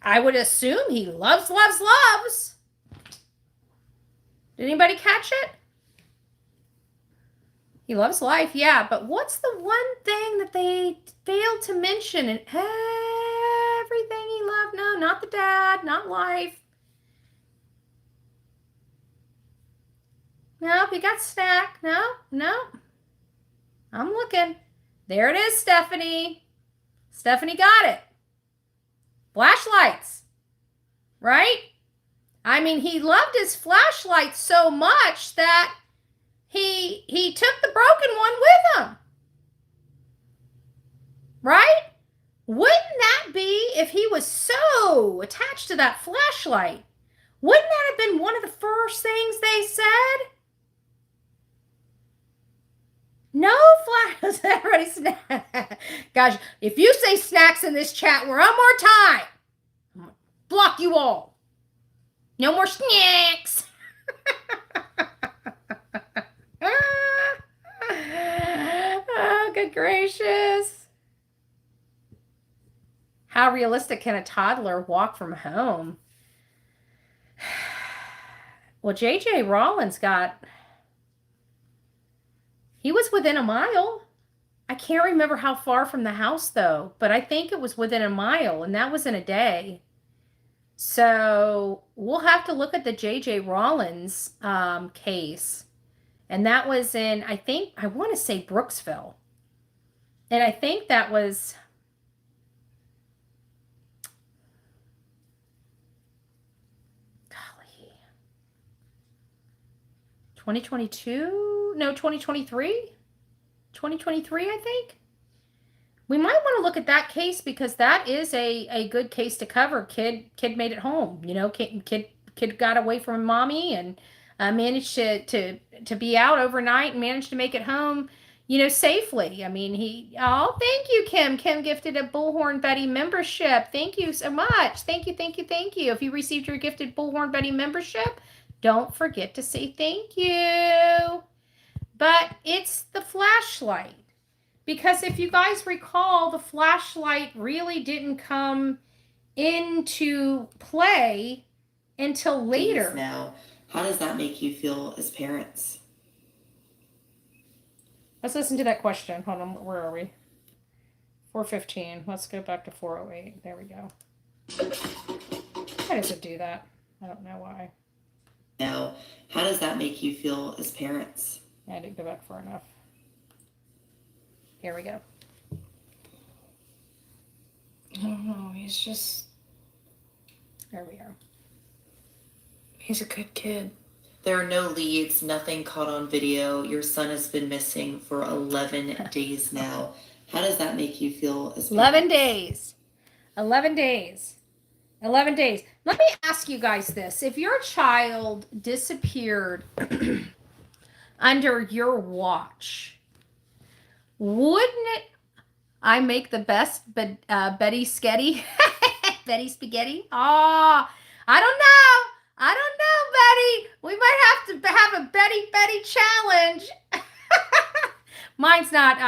I would assume he loves? Did anybody catch it? He loves life, yeah, but what's the one thing that they failed to mention in everything he loved? No, not the dad, not life. Nope, he got snack. No. I'm looking. There it is, Stephanie. Stephanie got it. Flashlights. Right? I mean, he loved his flashlight so much that he took the broken one with him. Right? Wouldn't that be, if he was so attached to that flashlight, wouldn't that have been one of the first things they said? No flash. Everybody snack. Gosh, if you say snacks in this chat one more time, I'm gonna block you all. No more snacks. Oh, good gracious. How realistic can a toddler walk from home? Well, J.J. Rollins he was within a mile. I can't remember how far from the house, though, but I think it was within a mile, and that was in a day. So we'll have to look at the J.J. Rollins case. And that was in, I want to say Brooksville. And I think that was, golly, 2022? No, 2023? 2023, I think. We might want to look at that case because that is a good case to cover. Kid made it home. You know, kid got away from mommy and managed to be out overnight and managed to make it home, you know, safely. I mean, thank you, Kim. Kim gifted a Bullhorn Betty membership. Thank you so much. Thank you. If you received your gifted Bullhorn Betty membership, don't forget to say thank you. But it's the flashlight. Because if you guys recall, the flashlight really didn't come into play until later. Now, how does that make you feel as parents? Let's listen to that question. Hold on, where are we? 415. Let's go back to 408. There we go. Why does it do that? I don't know why. Now, how does that make you feel as parents? I didn't go back far enough. Here we go. I don't know. He's just. There we are. He's a good kid. There are no leads, nothing caught on video. Your son has been missing for 11 days now. How does that make you feel as parents? 11 days. 11 days. 11 days. Let me ask you guys this. If your child disappeared under your watch, wouldn't I make the best Betty Sketty? Betty Spaghetti? Oh, I don't know, Betty. We might have to have a Betty challenge. Mine's not.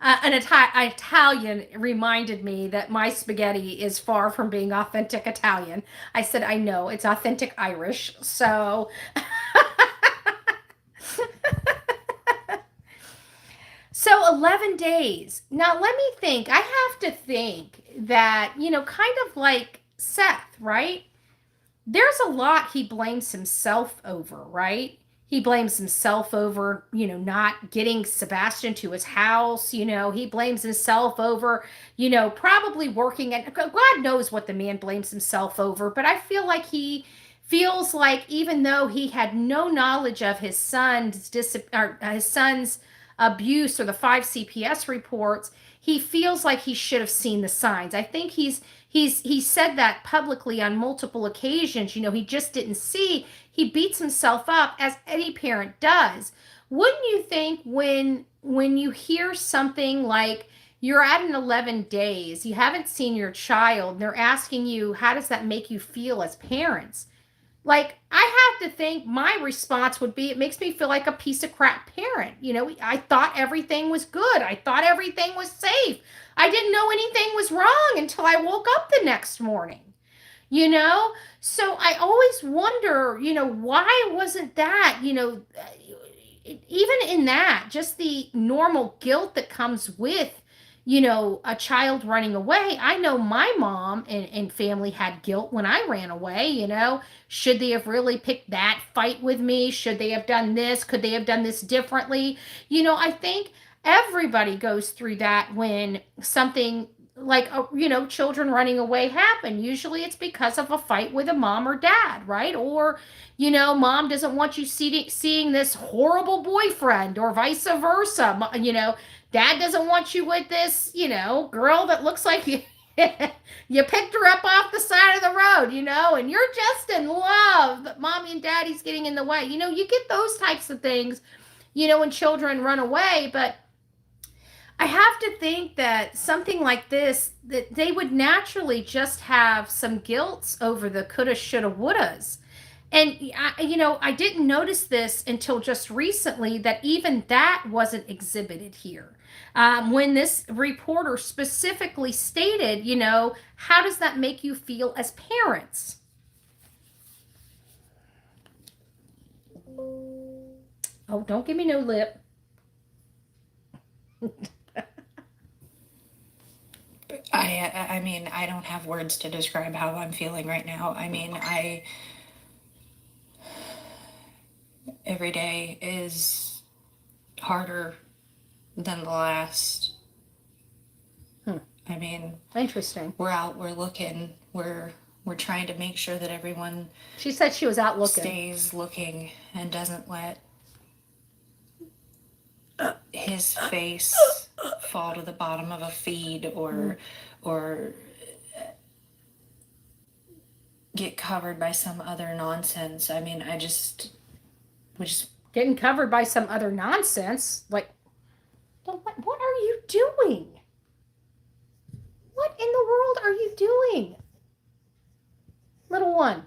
Italian reminded me that my spaghetti is far from being authentic Italian. I said, I know it's authentic Irish. So, so 11 days. Now, let me think. I have to think that, kind of like Seth, right? There's a lot he blames himself over, right? He blames himself over, not getting Sebastian to his house. He blames himself over, probably working. And God knows what the man blames himself over. But I feel like he feels like even though he had no knowledge of his son's abuse or the 5 CPS reports, he feels like he should have seen the signs. I think he said that publicly on multiple occasions. He just didn't see. He beats himself up as any parent does. Wouldn't you think when you hear something like you're at an 11 days, you haven't seen your child, and they're asking you, how does that make you feel as parents? Like, I have to think my response would be, it makes me feel like a piece of crap parent. I thought everything was good. I thought everything was safe. I didn't know anything was wrong until I woke up the next morning. So I always wonder, why wasn't that, even in that, just the normal guilt that comes with, a child running away. I know my mom and family had guilt when I ran away. Should they have really picked that fight with me? Should they have done this? Could they have done this differently? I think everybody goes through that when something like, children running away happen. Usually it's because of a fight with a mom or dad, right? Or, mom doesn't want you seeing this horrible boyfriend, or vice versa. Dad doesn't want you with this, girl that looks like you, you picked her up off the side of the road, and you're just in love, but mommy and daddy's getting in the way. You get those types of things, when children run away. But I have to think that something like this, that they would naturally just have some guilt over the coulda, shoulda, wouldas. And I didn't notice this until just recently, that even that wasn't exhibited here. When this reporter specifically stated, how does that make you feel as parents? Oh, don't give me no lip. I mean, I don't have words to describe how I'm feeling right now. I mean, every day is harder than the last. I mean, Interesting. we're out, we're looking, we're trying to make sure that everyone She said she was out looking. stays looking and doesn't let his face fall to the bottom of a feed, or get covered by some other nonsense. I mean, we just Getting covered by some other nonsense. Like, what are you doing? What in the world are you doing? Little one.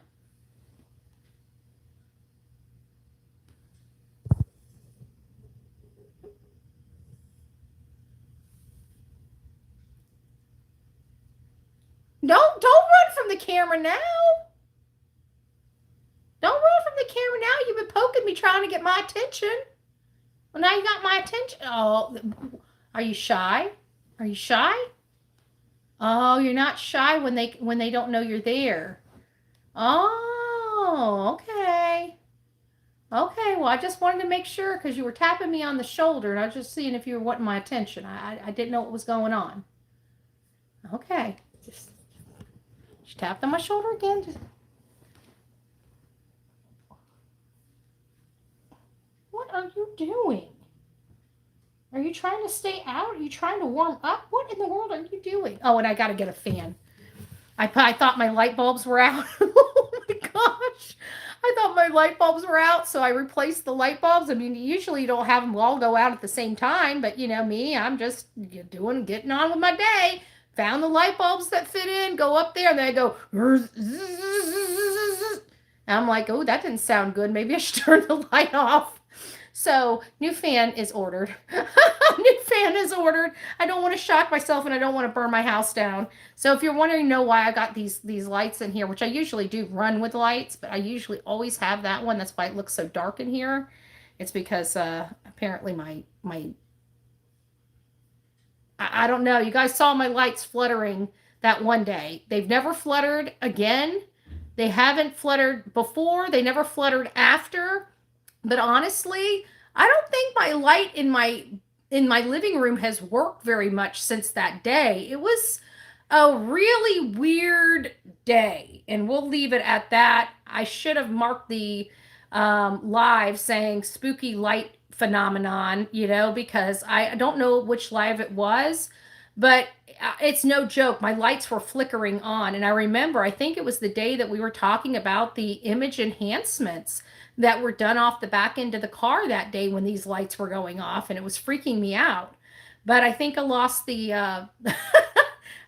Don't run from the camera now. Don't run from the camera now. You've been poking me, trying to get my attention. Well, now you got my attention. Oh, are you shy? Are you shy? Oh, you're not shy when they don't know you're there. Oh, okay. Okay, well, I just wanted to make sure, because you were tapping me on the shoulder, and I was just seeing if you were wanting my attention. I didn't know what was going on. Okay. Just tapped on my shoulder again. What are you doing? Are you trying to stay out? Are you trying to warm up? What in the world are you doing? Oh, and I got to get a fan. I thought my light bulbs were out. Oh my gosh. I thought my light bulbs were out, so I replaced the light bulbs. I mean, usually you don't have them all go out at the same time, but me, I'm just getting on with my day. Found the light bulbs that fit in, go up there, and then I go, and I'm like, oh, that didn't sound good. Maybe I should turn the light off. So, new fan is ordered. New fan is ordered. I don't want to shock myself and I don't want to burn my house down. So, if you're wondering, why I got these lights in here, which I usually do run with lights, but I usually always have that one. That's why it looks so dark in here. It's because apparently my I don't know. You guys saw my lights fluttering that one day. They've never fluttered again. They haven't fluttered before. They never fluttered after. But honestly, I don't think my light in my living room has worked very much since that day. It was a really weird day, and we'll leave it at that. I should have marked the live saying spooky light phenomenon, because I don't know which live it was, but it's no joke. My lights were flickering on. And I remember, I think it was the day that we were talking about the image enhancements that were done off the back end of the car that day when these lights were going off, and it was freaking me out. But I think I lost the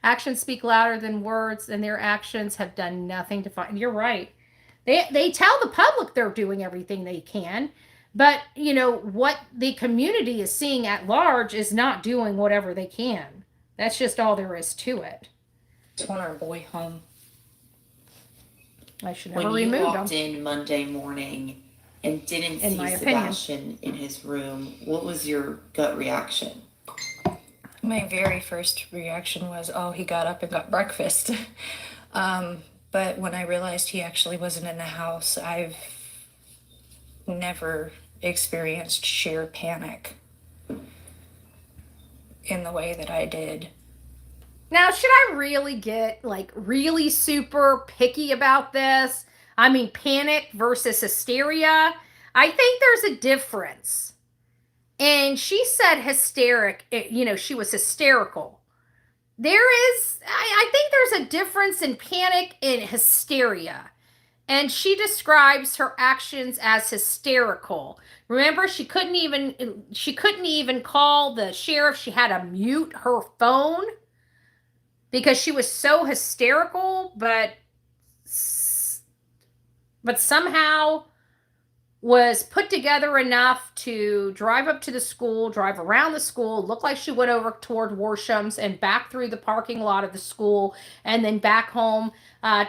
actions speak louder than words, and their actions have done nothing to find. You're right. They tell the public they're doing everything they can, but what the community is seeing at large is not doing whatever they can. That's just all there is to it. Just want our boy home. I should never When you remove walked them. in Monday morning and didn't In see my opinion. Sebastian in his room, what was your gut reaction? My very first reaction was, oh, he got up and got breakfast. But when I realized he actually wasn't in the house, I've never experienced sheer panic in the way that I did. Now, should I really get really super picky about this? I mean, panic versus hysteria. I think there's a difference. And she said hysteric, she was hysterical. I think there's a difference in panic and hysteria. And she describes her actions as hysterical. Remember, she couldn't even call the sheriff. She had to mute her phone because she was so hysterical, but somehow was put together enough to drive up to the school, drive around the school, look like she went over toward Warsham's and back through the parking lot of the school, and then back home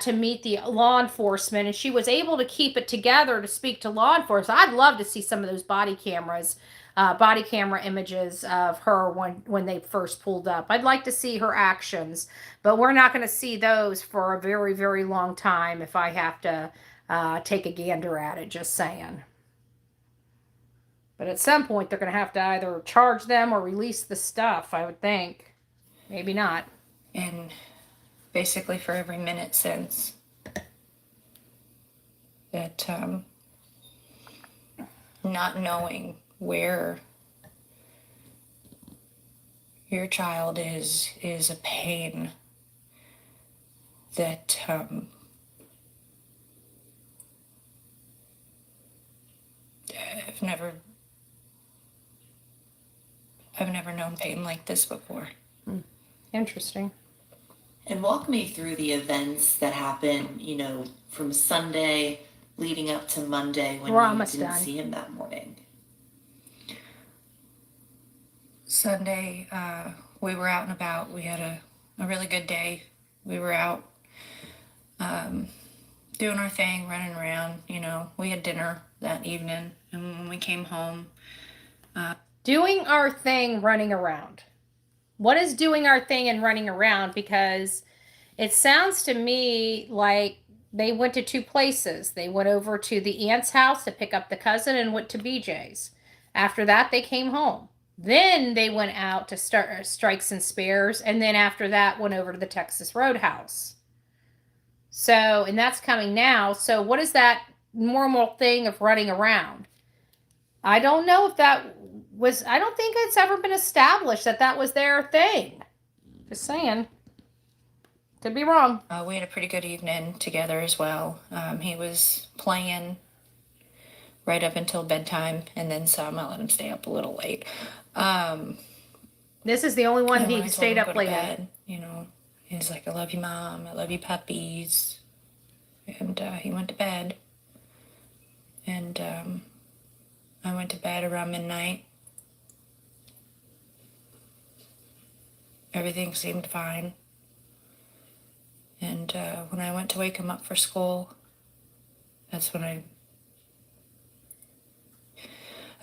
to meet the law enforcement. And she was able to keep it together to speak to law enforcement. I'd love to see some of those body camera images of her when they first pulled up. I'd like to see her actions, but we're not going to see those for a very, very long time if I have to take a gander at it, just saying. But at some point, they're going to have to either charge them or release the stuff, I would think. Maybe not. And basically for every minute since that, not knowing where your child is a pain that I've never known pain like this before. Interesting. And walk me through the events that happened, from Sunday leading up to Monday when We're you almost didn't done. see him that morning. Sunday, we were out and about. We had a really good day. We were out doing our thing, running around. We had dinner that evening, and when we came home, Doing our thing, running around. What is doing our thing and running around? Because it sounds to me like they went to two places. They went over to the aunt's house to pick up the cousin and went to BJ's. After that, they came home. Then they went out to start Strikes and Spares, and then after that went over to the Texas Roadhouse. So, and that's coming now. So what is that normal thing of running around? I don't know if that was, I don't think it's ever been established that was their thing. Just saying. Could be wrong. we had a pretty good evening together as well. He was playing right up until bedtime, and then some. I let him stay up a little late. This is the only one And when I he told stayed him up to go late to at. bed, he's like, I love you, Mom. I love you, puppies. And he went to bed. And I went to bed around midnight. Everything seemed fine. And when I went to wake him up for school, that's when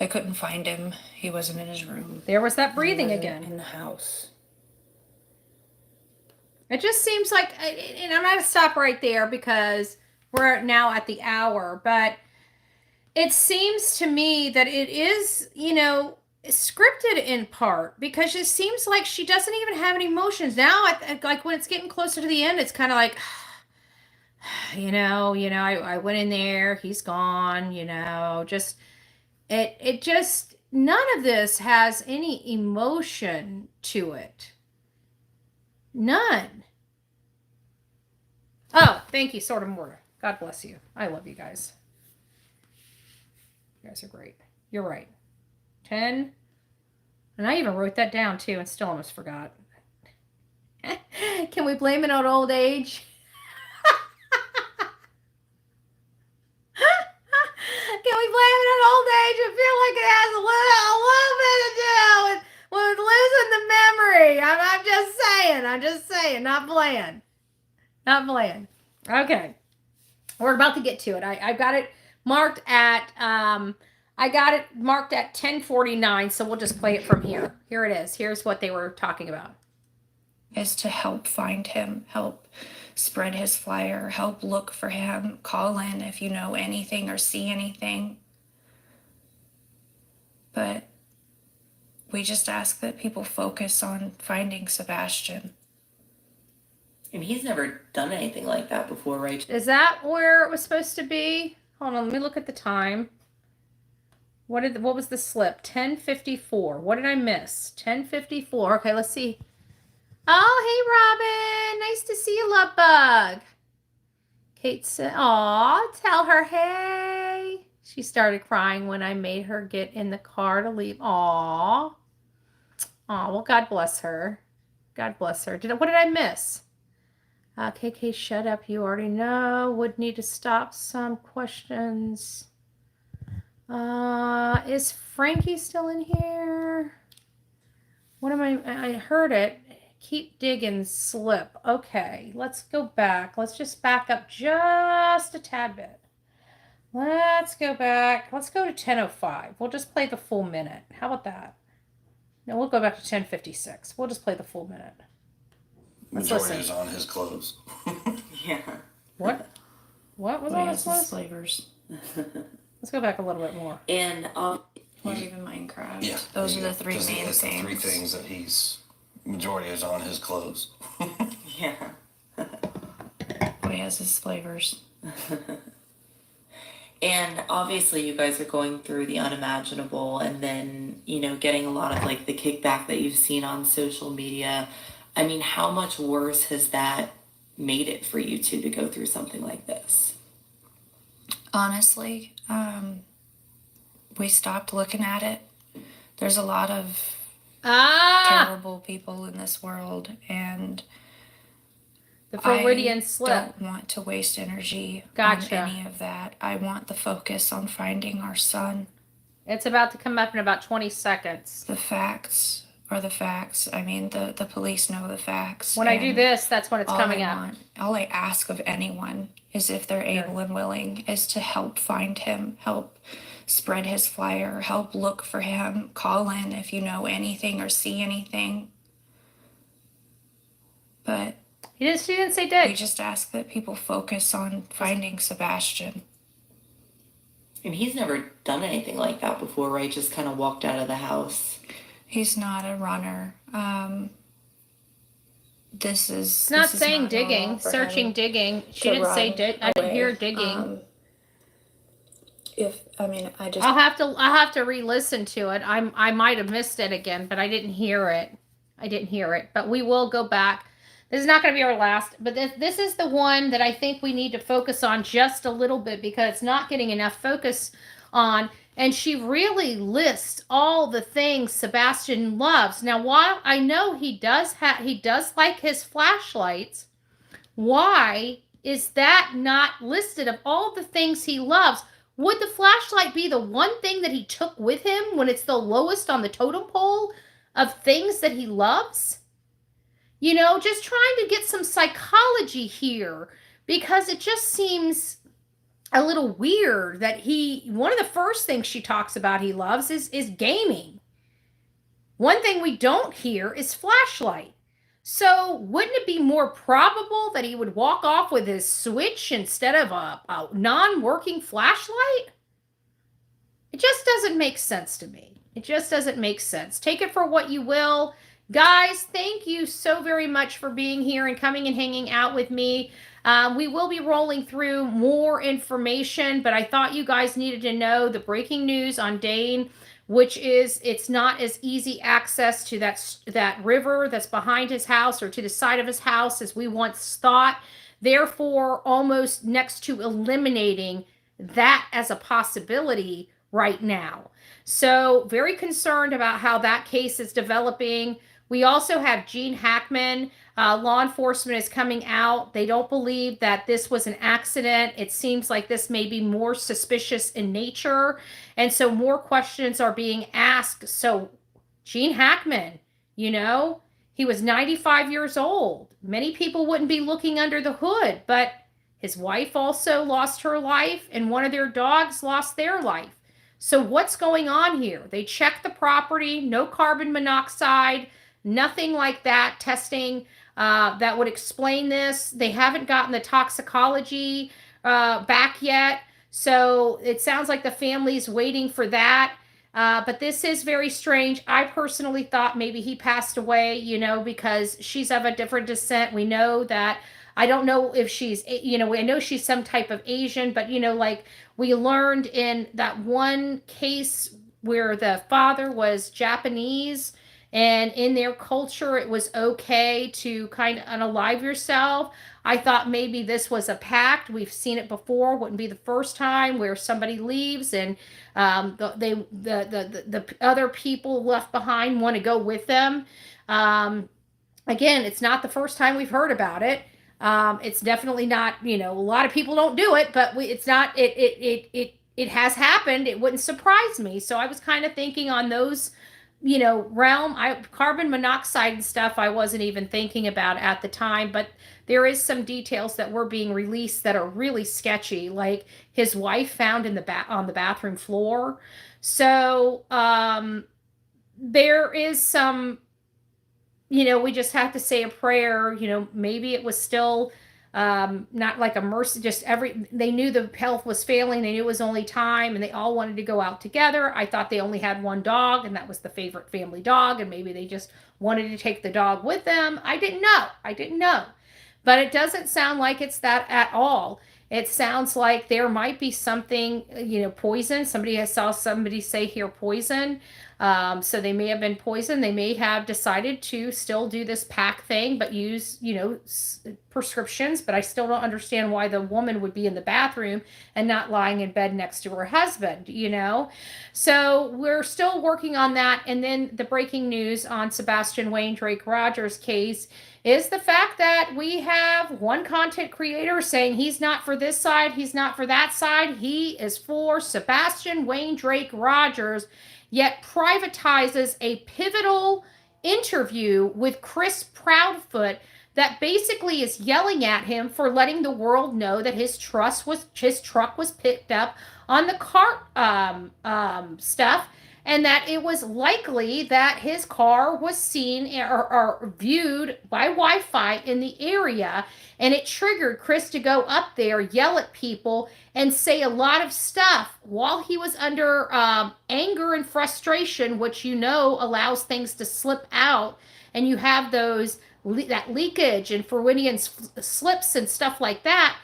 I couldn't find him. He wasn't in his room. There was that breathing He wasn't again. in the house. It just seems like, and I'm going to stop right there because we're now at the hour, but it seems to me that it is, scripted in part because it seems like she doesn't even have any emotions. Now, like when it's getting closer to the end, it's kind of like, I went in there, he's gone, just, it just, none of this has any emotion to it. None. Oh, thank you, Sort of Mortar. God bless you. I love you guys. You guys are great. You're right. 10. And I even wrote that down too and still almost forgot. Can we blame it on old age? Can we blame it on old age? I feel like it has a little bit to do with losing the memory. I'm just saying, not playing. Not playing. Okay. We're about to get to it. I've got it marked at 10:49, so we'll just play it from here. Here it is. Here's what they were talking about. Is to help find him, help spread his flyer, help look for him, call in if you know anything or see anything. But we just ask that people focus on finding Sebastian. And he's never done anything like that before, right? Is that where it was supposed to be? Hold on, let me look at the time. What was the slip? 10:54. What did I miss? 10:54. Okay, let's see. Oh, hey, Robin. Nice to see you, love bug. Kate said, aw, tell her hey. She started crying when I made her get in the car to leave. Aw. Aw, well, God bless her. God bless her. What did I miss? KK, shut up. You already know. Would need to stop some questions. Is Frankie still in here? What am I heard it. Keep digging slip. Okay, let's go back. Let's just back up just a tad bit. Let's go back. Let's go to 10:05. We'll just play the full minute. How about that? No, we'll go back to 10:56. We'll just play the full minute. Let's Majority listen. is on his clothes. Yeah. What? What was He all has this? his flavors. Let's go back a little bit more. And Or even Minecraft. Yeah. Those are the three Those main are the things. three things that majority is on his clothes. yeah. He has his flavors. And obviously you guys are going through the unimaginable and then, getting a lot of like the kickback that you've seen on social media. I mean, how much worse has that made it for you two to go through something like this? Honestly, we stopped looking at it. There's a lot of terrible people in this world, and The Floridian slip. I don't want to waste energy Gotcha. on any of that. I want the focus on finding our son. It's about to come up in about 20 seconds. The facts are the facts. I mean, the police know the facts. When I do this, that's when it's coming up. All I ask of anyone is, if they're able and willing, is to help find him, help spread his flyer, help look for him, call in if you know anything or see anything. But She didn't say we dead. just ask that people focus on finding Sebastian. And he's never done anything like that before, right? Just kind of walked out of the house. He's not a runner. It's not saying digging, searching, digging. She didn't say dig. I didn't hear digging. I'll have to re-listen to it. I might have missed it again, but I didn't hear it. But we will go back. This is not going to be our last, but this is the one that I think we need to focus on just a little bit because it's not getting enough focus on. And she really lists all the things Sebastian loves. Now, while I know he does like his flashlights, why is that not listed of all the things he loves? Would the flashlight be the one thing that he took with him when it's the lowest on the totem pole of things that he loves? You know, just trying to get some psychology here, because it just seems a little weird that one of the first things she talks about he loves is gaming. One thing we don't hear is flashlight. So wouldn't it be more probable that he would walk off with his Switch instead of a non-working flashlight? It just doesn't make sense to me. It just doesn't make sense. Take it for what you will. Guys, thank you so very much for being here and coming and hanging out with me. We will be rolling through more information, but I thought you guys needed to know the breaking news on Dane, which is it's not as easy access to that river that's behind his house or to the side of his house as we once thought. Therefore, almost next to eliminating that as a possibility right now. So very concerned about how that case is developing. We also have Gene Hackman. Law enforcement is coming out. They don't believe that this was an accident. It seems like this may be more suspicious in nature. And so more questions are being asked. So Gene Hackman, you know, he was 95 years old. Many people wouldn't be looking under the hood, but his wife also lost her life and one of their dogs lost their life. So what's going on here? They checked the property, no carbon monoxide, nothing like that testing that would explain this. They haven't gotten the toxicology back yet. So it sounds like the family's waiting for that. But this is very strange. I personally thought maybe he passed away, you know, because she's of a different descent. We know that, I don't know if she's, you know, I know she's some type of Asian, but, you know, like we learned in that one case where the father was Japanese, and in their culture, it was okay to kind of unalive yourself. I thought maybe this was a pact. We've seen it before. Wouldn't be the first time where somebody leaves and the other people left behind want to go with them. Again, it's not the first time we've heard about it. It's definitely not, you know, a lot of people don't do it, but it's not, it has happened. It wouldn't surprise me. So I was kind of thinking on those, you know, realm. Carbon monoxide and stuff I wasn't even thinking about at the time, but there is some details that were being released that are really sketchy, like his wife found in on the bathroom floor. So there is some, you know, we just have to say a prayer. You know, maybe it was still not like a mercy, just they knew the health was failing. They knew it was only time and they all wanted to go out together. I thought they only had one dog and that was the favorite family dog. And maybe they just wanted to take the dog with them. I didn't know, but it doesn't sound like it's that at all. It sounds like there might be something, you know, poison. I saw somebody say here poison. So they may have been poisoned. They may have decided to still do this pack thing, but use, you know, prescriptions. But I still don't understand why the woman would be in the bathroom and not lying in bed next to her husband, you know. So we're still working on that. And then the breaking news on Sebastian Wayne Drake Rogers case is the fact that we have one content creator saying he's not for this side, he's not for that side, he is for Sebastian Wayne Drake Rogers, yet privatizes a pivotal interview with Chris Proudfoot that basically is yelling at him for letting the world know that his truck was picked up on the cart stuff, and that it was likely that his car was seen or viewed by Wi-Fi in the area, and it triggered Chris to go up there, yell at people, and say a lot of stuff while he was under anger and frustration, which, you know, allows things to slip out, and you have that leakage and Freudian slips and stuff like that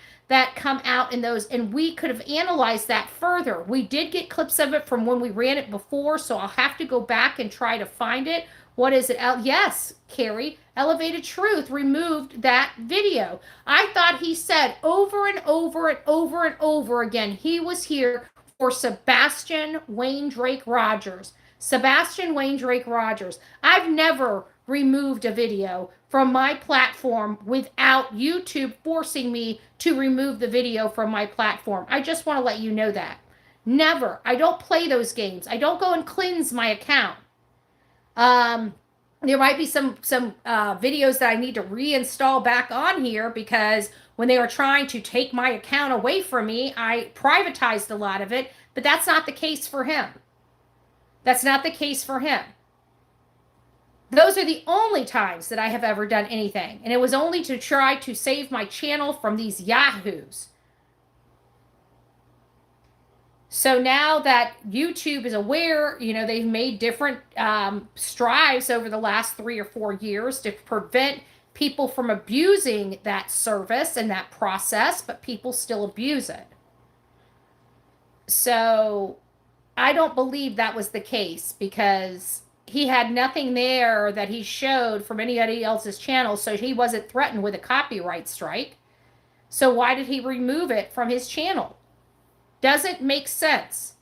come out in those, and we could have analyzed that further. We did get clips of it from when we ran it before, so I'll have to go back and try to find it. What is it? Yes, Carrie, Elevated Truth removed that video. I thought he said over and over and over and over again he was here for Sebastian Wayne Drake Rogers. Sebastian Wayne Drake Rogers. I've never removed a video from my platform without YouTube forcing me to remove the video from my platform. I just want to let you know that. Never. I don't play those games. I don't go and cleanse my account. There might be some videos that I need to reinstall back on here because when they were trying to take my account away from me, I privatized a lot of it, but that's not the case for him. That's not the case for him. Those are the only times that I have ever done anything, and it was only to try to save my channel from these yahoos. So now that YouTube is aware, they've made different strives over the last 3 or 4 years to prevent people from abusing that service and that process, but people still abuse it. So I don't believe that was the case because he had nothing there that he showed from anybody else's channel, so he wasn't threatened with a copyright strike. So why did he remove it from his channel? Doesn't make sense.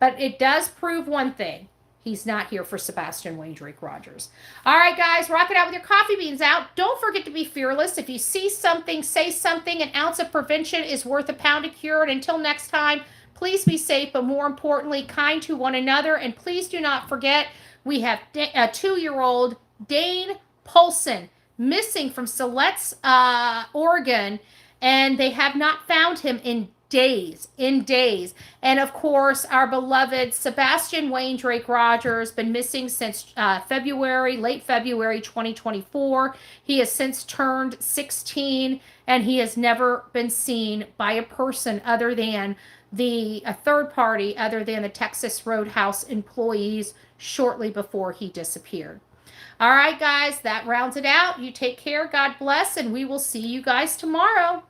But it does prove one thing. He's not here for Sebastian Rogers. All right, guys, rock it out with your coffee beans out. Don't forget to be fearless. If you see something, say something. An ounce of prevention is worth a pound of cure. And until next time, please be safe, but more importantly, kind to one another. And please do not forget, we have a 2-year-old Dane Paulsen missing from Siletz, Oregon, and they have not found him in days. And of course, our beloved Sebastian Rogers been missing since late February 2024. He has since turned 16, and he has never been seen by a person other than a third party other than the Texas Roadhouse employees shortly before he disappeared. All right, guys, that rounds it out. You take care. God bless, and we will see you guys tomorrow.